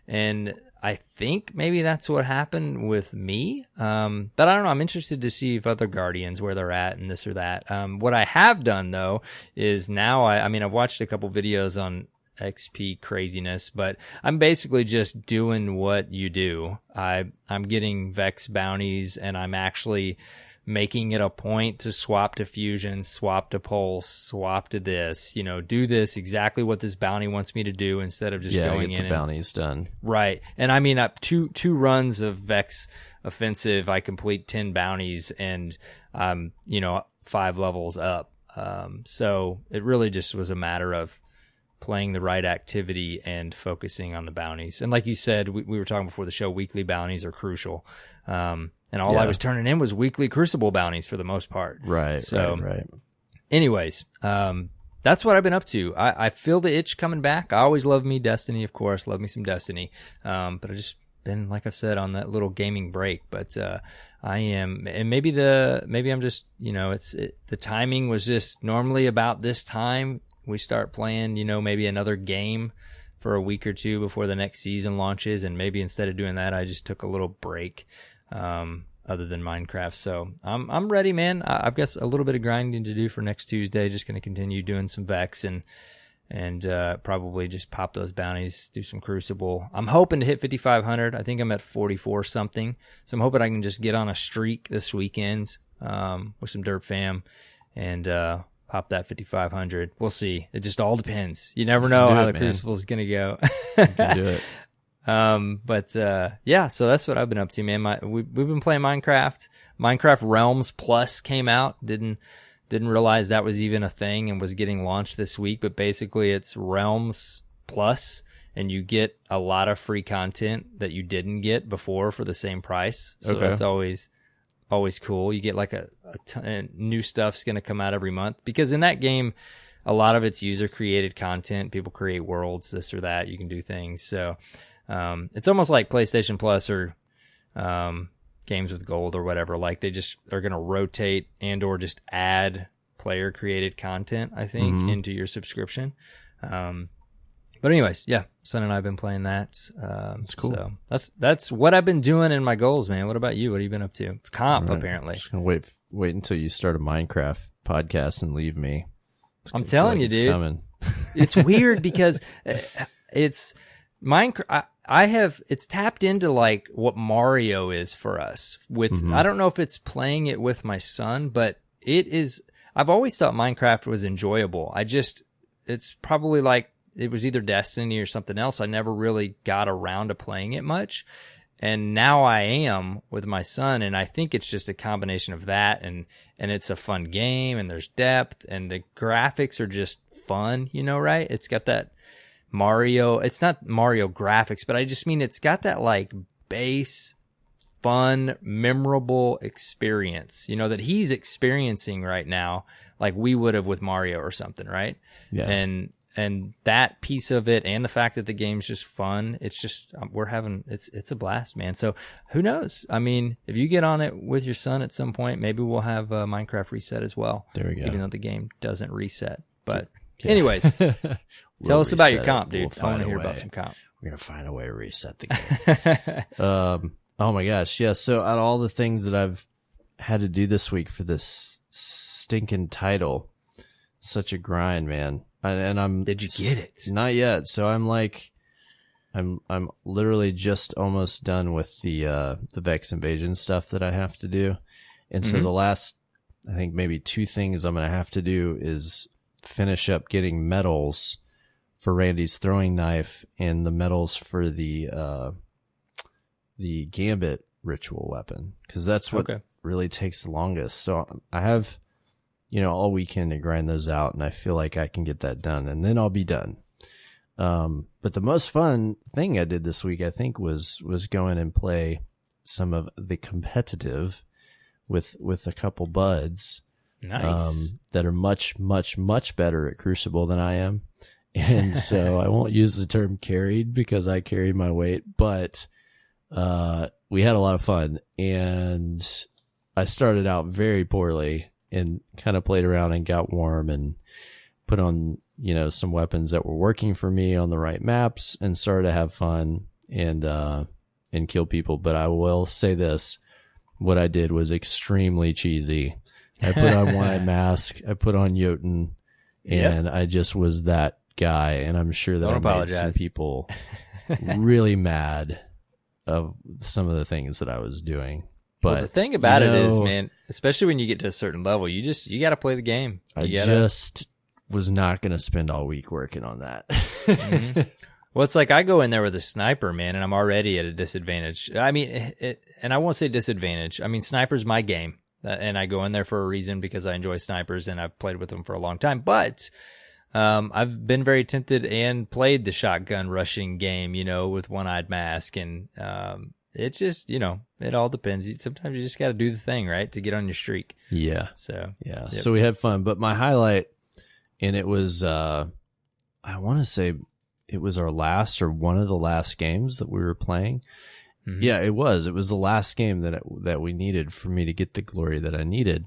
And I think maybe that's what happened with me. But I don't know. I'm interested to see if other Guardians, where they're at and this or that. What I have done though is now I mean, I've watched a couple videos on XP craziness, but I'm basically just doing what you do. I'm getting Vex bounties, and I'm actually making it a point to swap to Fusion, swap to Pulse, swap to this, you know, do this exactly what this bounty wants me to do instead of just going get in the bounties done. Right. And I mean, two runs of Vex offensive, I complete 10 bounties and, you know, 5 levels up. So it really just was a matter of playing the right activity and focusing on the bounties. And like you said, we were talking before the show, weekly bounties are crucial. And all I was turning in was weekly Crucible bounties for the most part. Right. So, right. Anyways, that's what I've been up to. I feel the itch coming back. I always love me Destiny, of course. Love me some Destiny. But I've just been, like I've said, on that little gaming break. But I am, and maybe I'm just, you know, the timing was just normally about this time we start playing, you know, maybe another game for a week or two before the next season launches. And maybe instead of doing that, I just took a little break. Other than Minecraft. So I'm ready, man. I've got a little bit of grinding to do for next Tuesday. Just going to continue doing some Vex and probably just pop those bounties, do some Crucible. I'm hoping to hit 5,500. I think I'm at 44 something. So I'm hoping I can just get on a streak this weekend with some Derp Fam and pop that 5,500. We'll see. It just all depends. You never know how the Crucible is going to go. You can do it. Yeah, so that's what I've been up to, man. We've been playing Minecraft. Minecraft Realms Plus came out. Didn't realize that was even a thing and was getting launched this week, but basically it's Realms Plus and you get a lot of free content that you didn't get before for the same price. So that's always cool. You get like a ton, new stuff's going to come out every month because in that game, a lot of it's user created content. People create worlds, this or that. You can do things. So, it's almost like PlayStation Plus or games with gold or whatever. Like they just are going to rotate and or just add player created content, I think, into your subscription. But anyways, yeah, Son and I have been playing that. That's cool. So that's what I've been doing in my goals, man. What about you? What have you been up to? Comp, apparently. Just gonna wait until you start a Minecraft podcast and leave me. I'm telling you, dude. Coming. It's weird because it's Minecraft. It's tapped into like what Mario is for us with, I don't know if it's playing it with my son, but it is, I've always thought Minecraft was enjoyable. It's probably like, it was either Destiny or something else. I never really got around to playing it much. And now I am with my son. And I think it's just a combination of that. And it's a fun game and there's depth and the graphics are just fun, you know, right? It's got that Mario, it's not Mario graphics, but I just mean it's got that like base, fun, memorable experience, you know, that he's experiencing right now, like we would have with Mario or something, right? Yeah. And that piece of it and the fact that the game's just fun, it's just, it's a blast, man. So who knows? I mean, if you get on it with your son at some point, maybe we'll have Minecraft reset as well. There we go. Even though the game doesn't reset. But anyways, tell us about your comp, dude. I want to hear about some comp. We're going to find a way to reset the game. Oh my gosh. Yeah. So out of all the things that I've had to do this week for this stinking title, such a grind, man. and I'm. Did you get it? Not yet. So I'm like, I'm literally just almost done with the Vex invasion stuff that I have to do, and so the last, I think maybe 2 things I'm gonna have to do is finish up getting medals for Randy's throwing knife and the medals for the Gambit ritual weapon, because that's what really takes the longest. So I have, all weekend to grind those out, and I feel like I can get that done, and then I'll be done. But the most fun thing I did this week, I think, was go in and play some of the competitive with a couple buds. Nice. That are much, much, much better at Crucible than I am. And so I won't use the term carried because I carried my weight, but we had a lot of fun, and I started out very poorly and kind of played around and got warm and put on, some weapons that were working for me on the right maps and started to have fun and kill people. But I will say this, what I did was extremely cheesy. I put on Wide Mask, I put on Jotun, and I just was that guy, and I'm sure that I made some people really mad of some of the things that I was doing. But the thing about it is, man, especially when you get to a certain level, you got to play the game. Just was not going to spend all week working on that. Well, it's like I go in there with a sniper, man, and I'm already at a disadvantage. I mean, and I won't say disadvantage. I mean, sniper's my game. And I go in there for a reason because I enjoy snipers and I've played with them for a long time. But I've been very tempted and played the shotgun rushing game, with One-Eyed Mask. And it's just, it all depends. Sometimes you just got to do the thing, right, to get on your streak. Yeah. So, yeah. So we had fun. But my highlight, and it was, I want to say it was our last or one of the last games that we were playing. Yeah, it was. It was the last game that we needed for me to get the glory that I needed.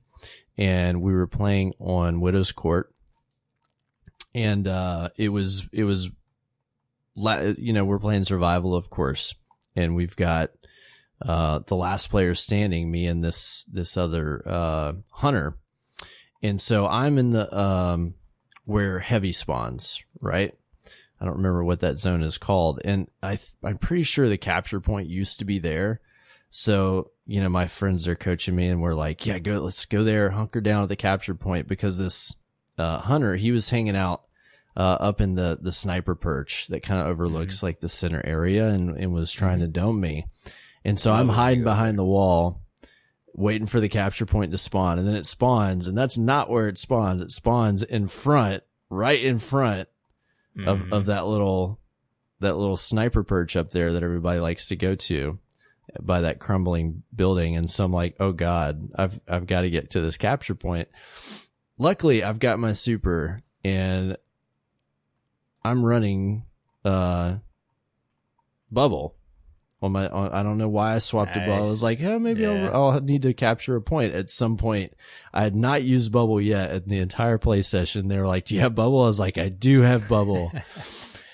And we were playing on Widow's Court. And it was we're playing survival, of course. And we've got the last player standing, me and this other hunter. And so I'm in the where heavy spawns, right? I don't remember what that zone is called. And I'm pretty sure the capture point used to be there. So, my friends are coaching me and we're like, yeah, let's go there, hunker down at the capture point, because this hunter, he was hanging out up in the sniper perch that kind of overlooks like the center area and was trying to dome me. And so I'm hiding behind the wall, waiting for the capture point to spawn. And then it spawns, and that's not where it spawns. It spawns in front, right in front of that little sniper perch up there that everybody likes to go to by that crumbling building. And so I'm like, oh God, I've got to get to this capture point. Luckily, I've got my super and I'm running bubble on my. I don't know why I swapped a bubble. I was like, maybe I'll need to capture a point at some point. I had not used bubble yet in the entire play session. They were like, do you have bubble? I was like, I do have bubble.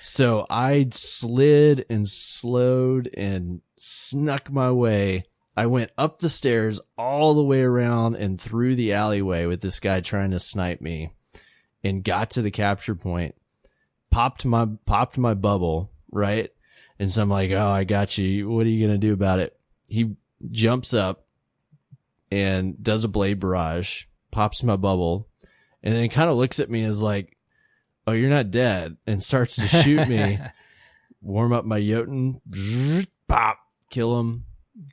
So I slid and slowed and snuck my way. I went up the stairs all the way around and through the alleyway with this guy trying to snipe me, and got to the capture point, popped my bubble, right? And so I'm like, oh, I got you. What are you going to do about it? He jumps up and does a blade barrage, pops my bubble, and then kind of looks at me as like, oh, you're not dead, and starts to shoot me. Warm up my Jotun, pop, kill him,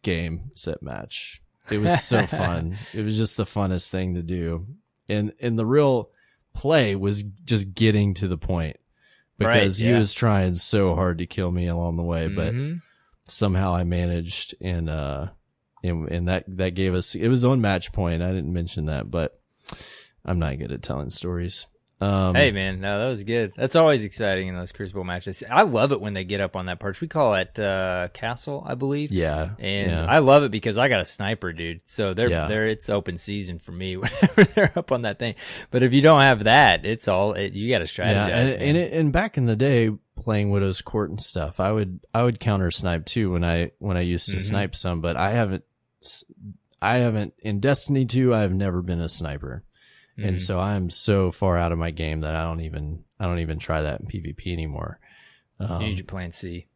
game, set, match. It was so fun. It was just the funnest thing to do. And the real play was just getting to the point, because he was trying so hard to kill me along the way, but somehow I managed, and that gave us, it was on match point. I didn't mention that, but I'm not good at telling stories. Hey man, no, that was good. That's always exciting in those Crucible matches. I love it when they get up on that perch. We call it castle, I believe. Yeah, and I love it because I got a sniper, dude. So they're it's open season for me whenever they're up on that thing. But if you don't have that, you got to strategize. Yeah, and back in the day, playing Widow's Court and stuff, I would counter snipe too when I used to snipe some. But I haven't in Destiny 2. I have never been a sniper. And so I'm so far out of my game that I don't even try that in PvP anymore. You need your plan C.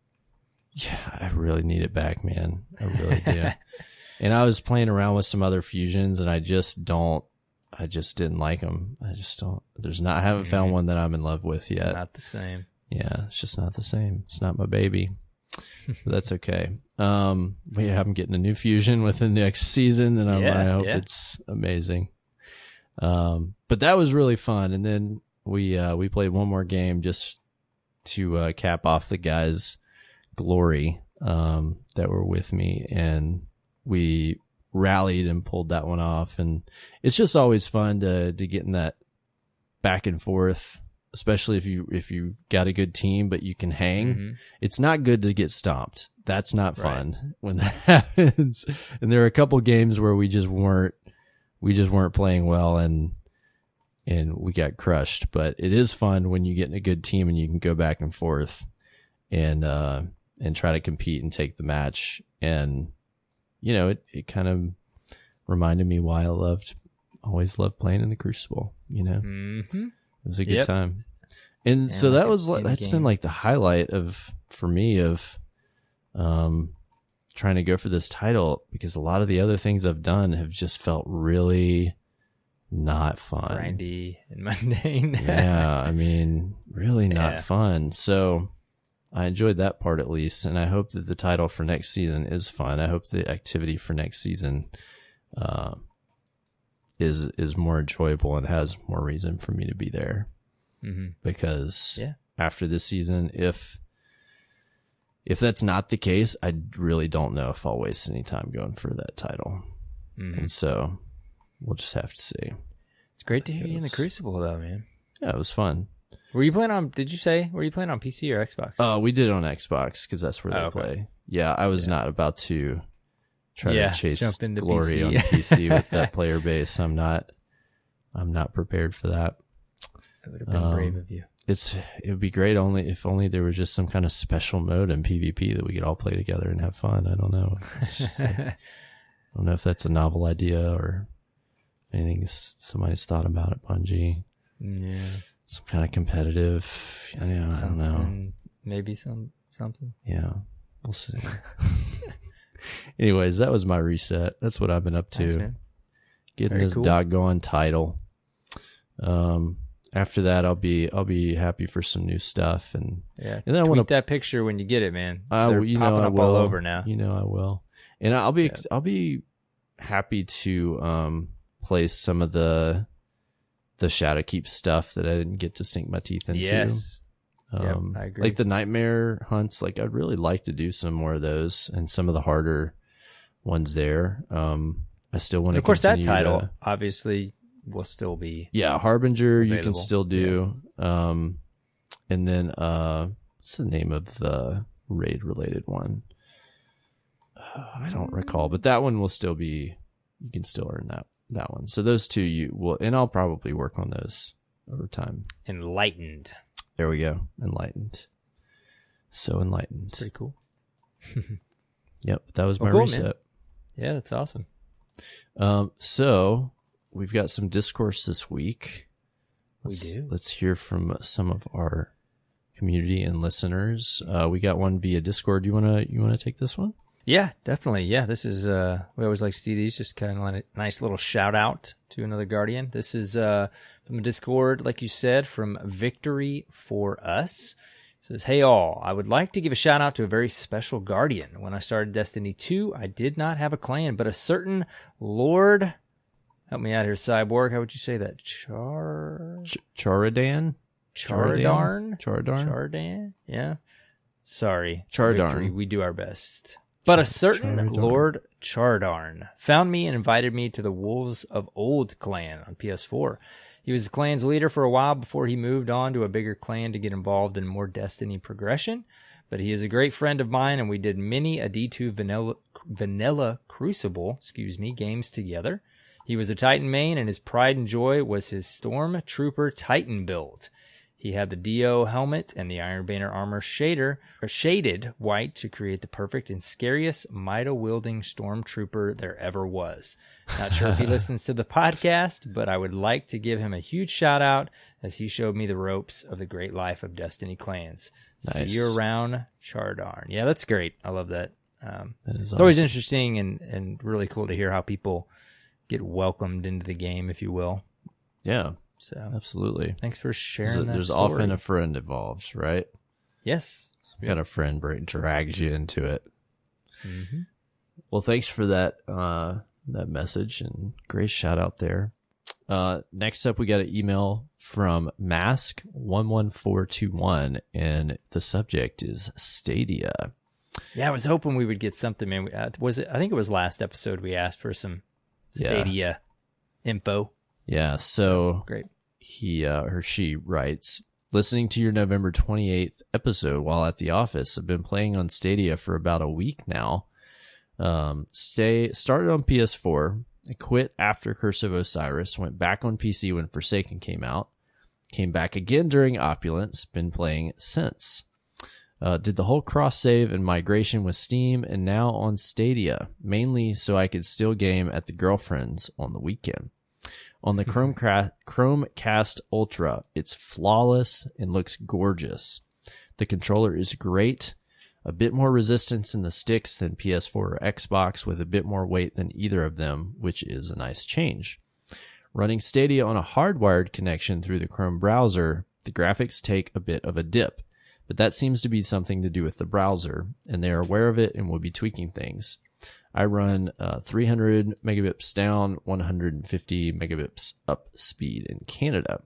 Yeah, I really need it back, man. I really do. And I was playing around with some other fusions, and I just didn't like them. I haven't found one that I'm in love with yet. Not the same. Yeah, it's just not the same. It's not my baby. But that's okay. I'm getting a new fusion within the next season, and I hope it's amazing. But that was really fun. And then we played one more game just to cap off the guys' glory that were with me, and we rallied and pulled that one off. And it's just always fun to get in that back and forth, especially if you got a good team but you can hang. It's not good to get stomped. That's not fun when that happens. And there are a couple games where we just weren't playing well, and we got crushed. But it is fun when you get in a good team and you can go back and forth and try to compete and take the match. And it kind of reminded me why I always loved playing in the Crucible. It was a good time. And so that's been like the highlight for me of trying to go for this title, because a lot of the other things I've done have just felt really not fun. Grindy and mundane. Yeah, I mean, really not fun. So I enjoyed that part at least, and I hope that the title for next season is fun. I hope the activity for next season is more enjoyable and has more reason for me to be there. Because after this season, if that's not the case, I really don't know if I'll waste any time going for that title. And so we'll just have to see. It's great to hear you in the Crucible, though, man. Yeah, it was fun. Were you playing on PC or Xbox? We did it on Xbox because that's where they play. Yeah, I was not about to try to chase glory PC. On PC with that player base. I'm not prepared for that. That would have been brave of you. It would be great if only there was just some kind of special mode in PvP that we could all play together and have fun. I don't know. I don't know if that's a novel idea or anything somebody's thought about at Bungie. Yeah. Some kind of competitive. I don't know. Maybe something. Yeah. We'll see. Anyways, that was my reset. That's what I've been up to. Nice, Getting this doggone title. After that, I'll be happy for some new stuff, and then I want that picture when you get it, man. They're popping up all over now. I will, and I'll be happy to play some of the Shadowkeep stuff that I didn't get to sink my teeth into. Yes, I agree. Like the nightmare hunts, like I'd really like to do some more of those, and some of the harder ones there. I still want to. Of course, that title obviously will still be Harbinger available. You can still do. And then what's the name of the raid related one? I don't recall, but that one will still be, you can still earn that one. So those two you will, and I'll probably work on those over time. Enlightened. There we go. Enlightened. So enlightened. Pretty cool. Yep, that was my reset. Man. Yeah, that's awesome. So we've got some discourse this week. Let's hear from some of our community and listeners. We got one via Discord. You wanna take this one? Yeah, definitely. Yeah, this is we always like to see these. Just kind of like a nice little shout out to another Guardian. This is from the Discord, like you said, from Victory for Us. It says, "Hey all, I would like to give a shout out to a very special Guardian. When I started Destiny 2, I did not have a clan, but a certain Lord." Help me out here, Cyborg. How would you say that? Charadan? Charadan? Yeah. Sorry. Chardarn. Victory, we do our best. But a certain Lord Chardarn found me and invited me to the Wolves of Old clan on PS4. He was the clan's leader for a while before he moved on to a bigger clan to get involved in more Destiny progression. But he is a great friend of mine, and we did many a D2 vanilla Crucible, games together. He was a Titan main, and his pride and joy was his Stormtrooper Titan build. He had the Dio helmet and the Iron Banner armor shaded white to create the perfect and scariest Mida-wielding stormtrooper there ever was. Not sure if he listens to the podcast, but I would like to give him a huge shout out as he showed me the ropes of the great life of Destiny clans. Nice. See you around, Chardarn. Yeah, that's great. I love that. It's awesome. Always interesting and really cool to hear how people get welcomed into the game, if you will. Yeah. So absolutely. Thanks for sharing that There's story. often a friend involved, right? Yes. Some kind of friend drags you into it. Mm-hmm. Well, thanks for that message and great shout out there. Next up, we got an email from Mask11421, and the subject is Stadia. Yeah, I was hoping we would get something, man. I think it was last episode we asked for some Stadia info. Yeah, so great. He or she writes, listening to your November 28th episode while at the office. I've been playing on Stadia for about a week now. Started on PS4. I quit after Curse of Osiris. Went back on PC when Forsaken came out. Came back again during Opulence. Been playing since. Did the whole cross-save and migration with Steam and now on Stadia. Mainly so I could still game at the girlfriend's on the weekend. On the Chromecast Ultra, it's flawless and looks gorgeous. The controller is great. A bit more resistance in the sticks than PS4 or Xbox, with a bit more weight than either of them, which is a nice change. Running Stadia on a hardwired connection through the Chrome browser, the graphics take a bit of a dip, but that seems to be something to do with the browser, and they are aware of it and will be tweaking things. I run 300 megabits down, 150 megabits up speed in Canada.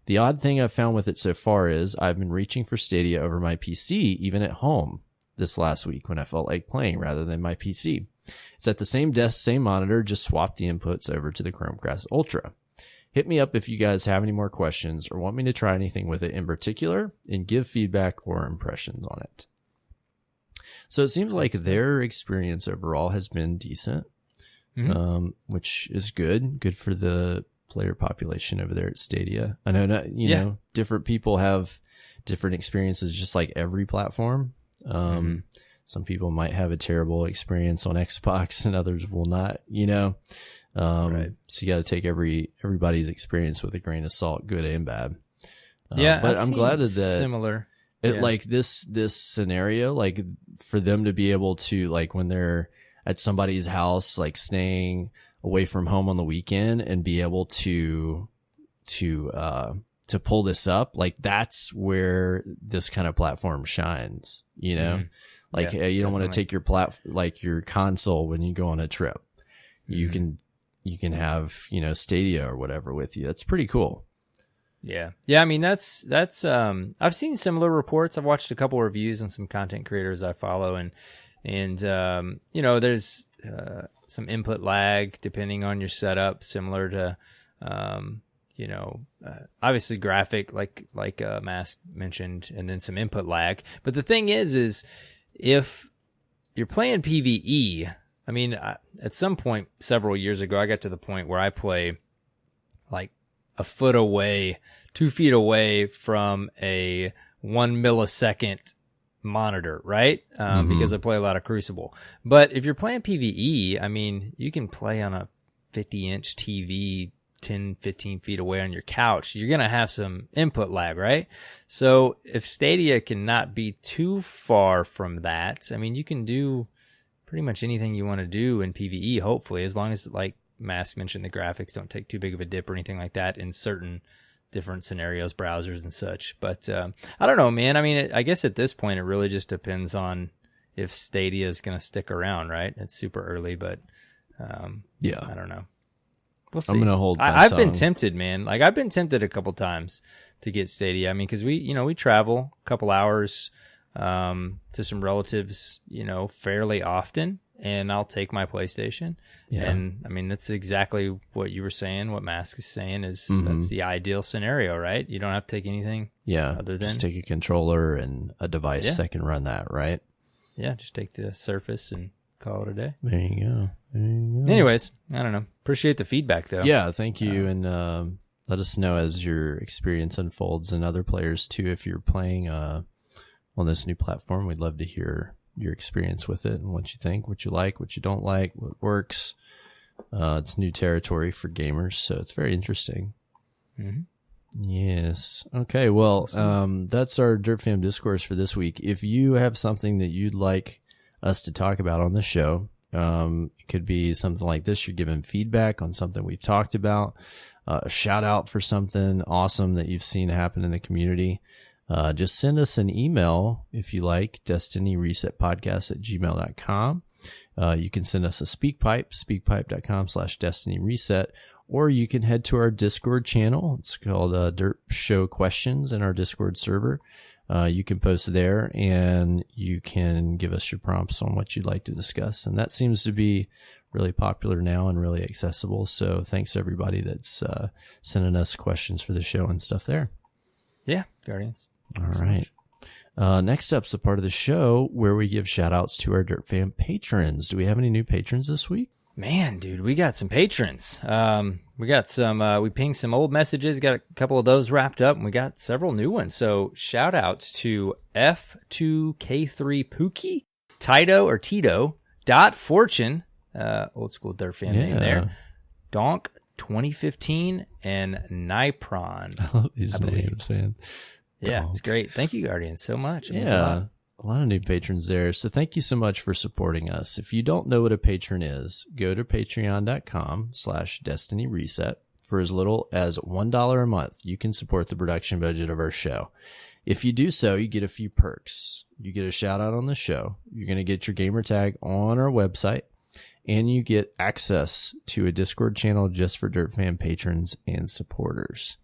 The odd thing I've found with it so far is I've been reaching for Stadia over my PC, even at home, this last week when I felt like playing rather than my PC. It's at the same desk, same monitor, just swap the inputs over to the Chromecast Ultra. Hit me up if you guys have any more questions or want me to try anything with it in particular, and give feedback or impressions on it. So it seems like their experience overall has been decent, which is good. Good for the player population over there at Stadia. I know, you know, different people have different experiences, just like every platform. Some people might have a terrible experience on Xbox and others will not, you know. Right. So you got to take everybody's experience with a grain of salt, good and bad. But I'm glad that similar. Like this scenario, like for them to be able to, like when they're at somebody's house, like staying away from home on the weekend and be able to pull this up, like that's where this kind of platform shines, you know. Like you don't want to take your your console when you go on a trip. You can have, you know, Stadia or whatever with you. That's pretty cool. Yeah. I mean, that's I've seen similar reports. I've watched a couple of reviews and some content creators I follow, and you know, there's some input lag depending on your setup, similar to you know, obviously graphic like Mask mentioned, and then some input lag. But the thing is if you're playing PvE, I mean, at some point several years ago, I got to the point where I play like a foot away, 2 feet away from a 1 millisecond monitor, right? Because I play a lot of Crucible. But if you're playing PvE, I mean, you can play on a 50-inch TV 10, 15 feet away on your couch. You're going to have some input lag, right? So if Stadia cannot be too far from that, I mean, you can do pretty much anything you want to do in PvE, hopefully, as long as, like Mask mentioned, the graphics don't take too big of a dip or anything like that in certain different scenarios, browsers and such. But I don't know, man. I mean, I guess at this point, it really just depends on if Stadia is going to stick around, right? It's super early, but I don't know. We'll see. I'm going to hold my I've tongue. been tempted, man. Like, I've been tempted a couple times to get Stadia. I mean, because we travel a couple hours to some relatives, you know, fairly often, and I'll take my PlayStation. Yeah. And I mean, that's exactly what you were saying, what Mask is saying is that's the ideal scenario, right? You don't have to take anything other than just take a controller and a device that can run that, right? Yeah, just take the Surface and call it a day. There you go. Anyways, I don't know. Appreciate the feedback, though. Yeah, thank you. And let us know as your experience unfolds, and other players too. If you're playing on this new platform, we'd love to hear your experience with it and what you think, what you like, what you don't like, what works. It's new territory for gamers, so it's very interesting. Mm-hmm. Yes. Okay. Well, that's our Dirt Fam Discourse for this week. If you have something that you'd like us to talk about on the show, it could be something like this. You're giving feedback on something we've talked about, a shout out for something awesome that you've seen happen in the community. Just send us an email if you like, destinyresetpodcast@gmail.com. You can send us a speakpipe, speakpipe.com/destinyreset. Or you can head to our Discord channel. It's called Dirt Show Questions in our Discord server. You can post there, and you can give us your prompts on what you'd like to discuss. And that seems to be really popular now and really accessible. So thanks, everybody that's sending us questions for the show and stuff there. Yeah, Guardians. All right. Next up's a part of the show where we give shout-outs to our Dirt Fam patrons. Do we have any new patrons this week? Man, dude, we got some patrons. We got some, we pinged some old messages, got a couple of those wrapped up, and we got several new ones. So shout outs to F2K3 Pookie, Tito, Dot Fortune, old school Dirt Fan name there, Donk 2015, and Nipron. I love these names, man. Yeah, Donk. it's great. Thank you, Guardians, so much. It means a lot of new patrons there. So thank you so much for supporting us. If you don't know what a patron is, go to patreon.com/destinyreset. For as little as $1 a month, you can support the production budget of our show. If you do so, you get a few perks. You get a shout out on the show. You're going to get your gamer tag on our website, and you get access to a Discord channel just for Dirt Fan patrons and supporters.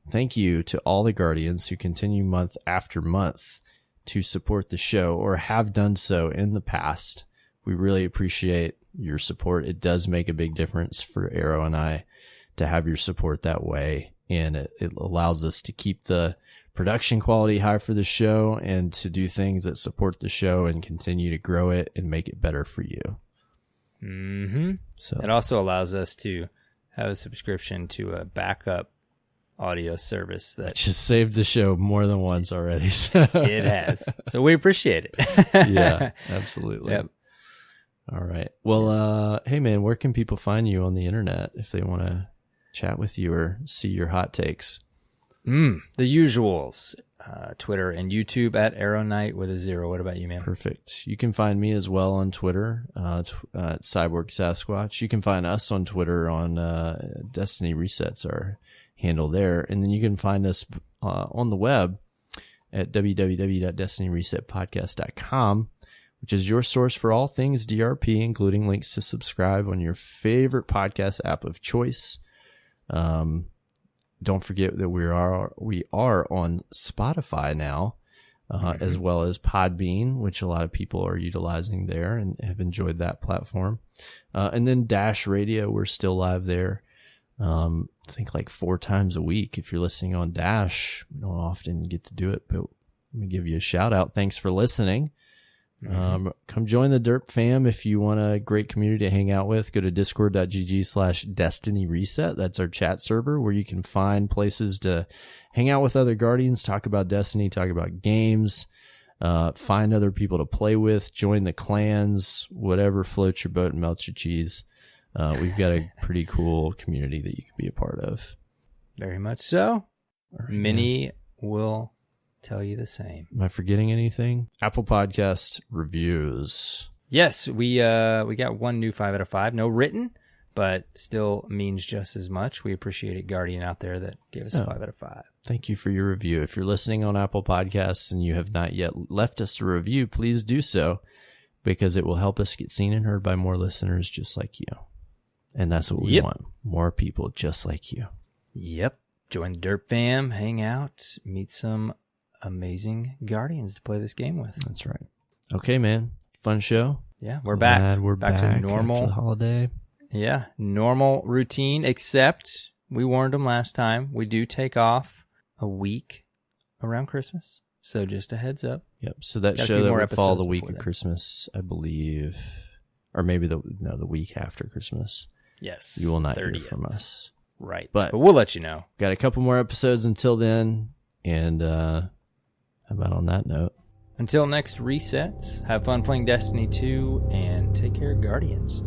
Thank you to all the Guardians who continue month after month to support the show or have done so in the past. We really appreciate your support. It does make a big difference for Arrow and I to have your support that way. And it allows us to keep the production quality high for the show and to do things that support the show and continue to grow it and make it better for you. Mm-hmm. So it also allows us to have a subscription to a backup audio service that just saved the show more than once already. So. It has. So we appreciate it. Yeah, absolutely. Yep. All right. Well, hey man, where can people find you on the internet if they want to chat with you or see your hot takes? The usuals, Twitter and YouTube at AER0KNIGHT with a 0. What about you, man? Perfect. You can find me as well on Twitter, at CyborgSasquatch. You can find us on Twitter on Destiny Resets, our handle there. And then you can find us on the web at www.destinyresetpodcast.com, which is your source for all things DRP, including links to subscribe on your favorite podcast app of choice. Don't forget that we are on Spotify now, as well as Podbean, which a lot of people are utilizing there and have enjoyed that platform. And then Dash Radio, we're still live there. I think like 4 times a week. If you're listening on Dash, we don't often get to do it, but let me give you a shout out. Thanks for listening. Come join the Derp fam if you want a great community to hang out with. Go to discord.gg/destinyreset. That's our chat server where you can find places to hang out with other Guardians, talk about Destiny, talk about games, find other people to play with, join the clans, whatever floats your boat and melts your cheese. We've got a pretty cool community that you can be a part of. Very much so. Right, Many will tell you the same. Am I forgetting anything? Apple Podcast reviews. Yes, we got 1 new 5 out of 5. No written, but still means just as much. We appreciate it, Guardian out there that gave us a 5 out of 5. Thank you for your review. If you're listening on Apple Podcasts and you have not yet left us a review, please do so, because it will help us get seen and heard by more listeners just like you. And that's what we want. More people just like you. Yep. Join the Derp fam, hang out, meet some amazing Guardians to play this game with. That's right. Okay, man. Fun show. Yeah, we're back. We're back to normal after the holiday. Yeah, normal routine, except we warned them last time. We do take off a week around Christmas. So just a heads up. Yep. So that show that would fall the week of Christmas, I believe, or maybe the week after Christmas. Yes. You will not hear from us. Right. But we'll let you know. Got a couple more episodes until then. And how about on that note? Until next reset, have fun playing Destiny 2 and take care, Guardians.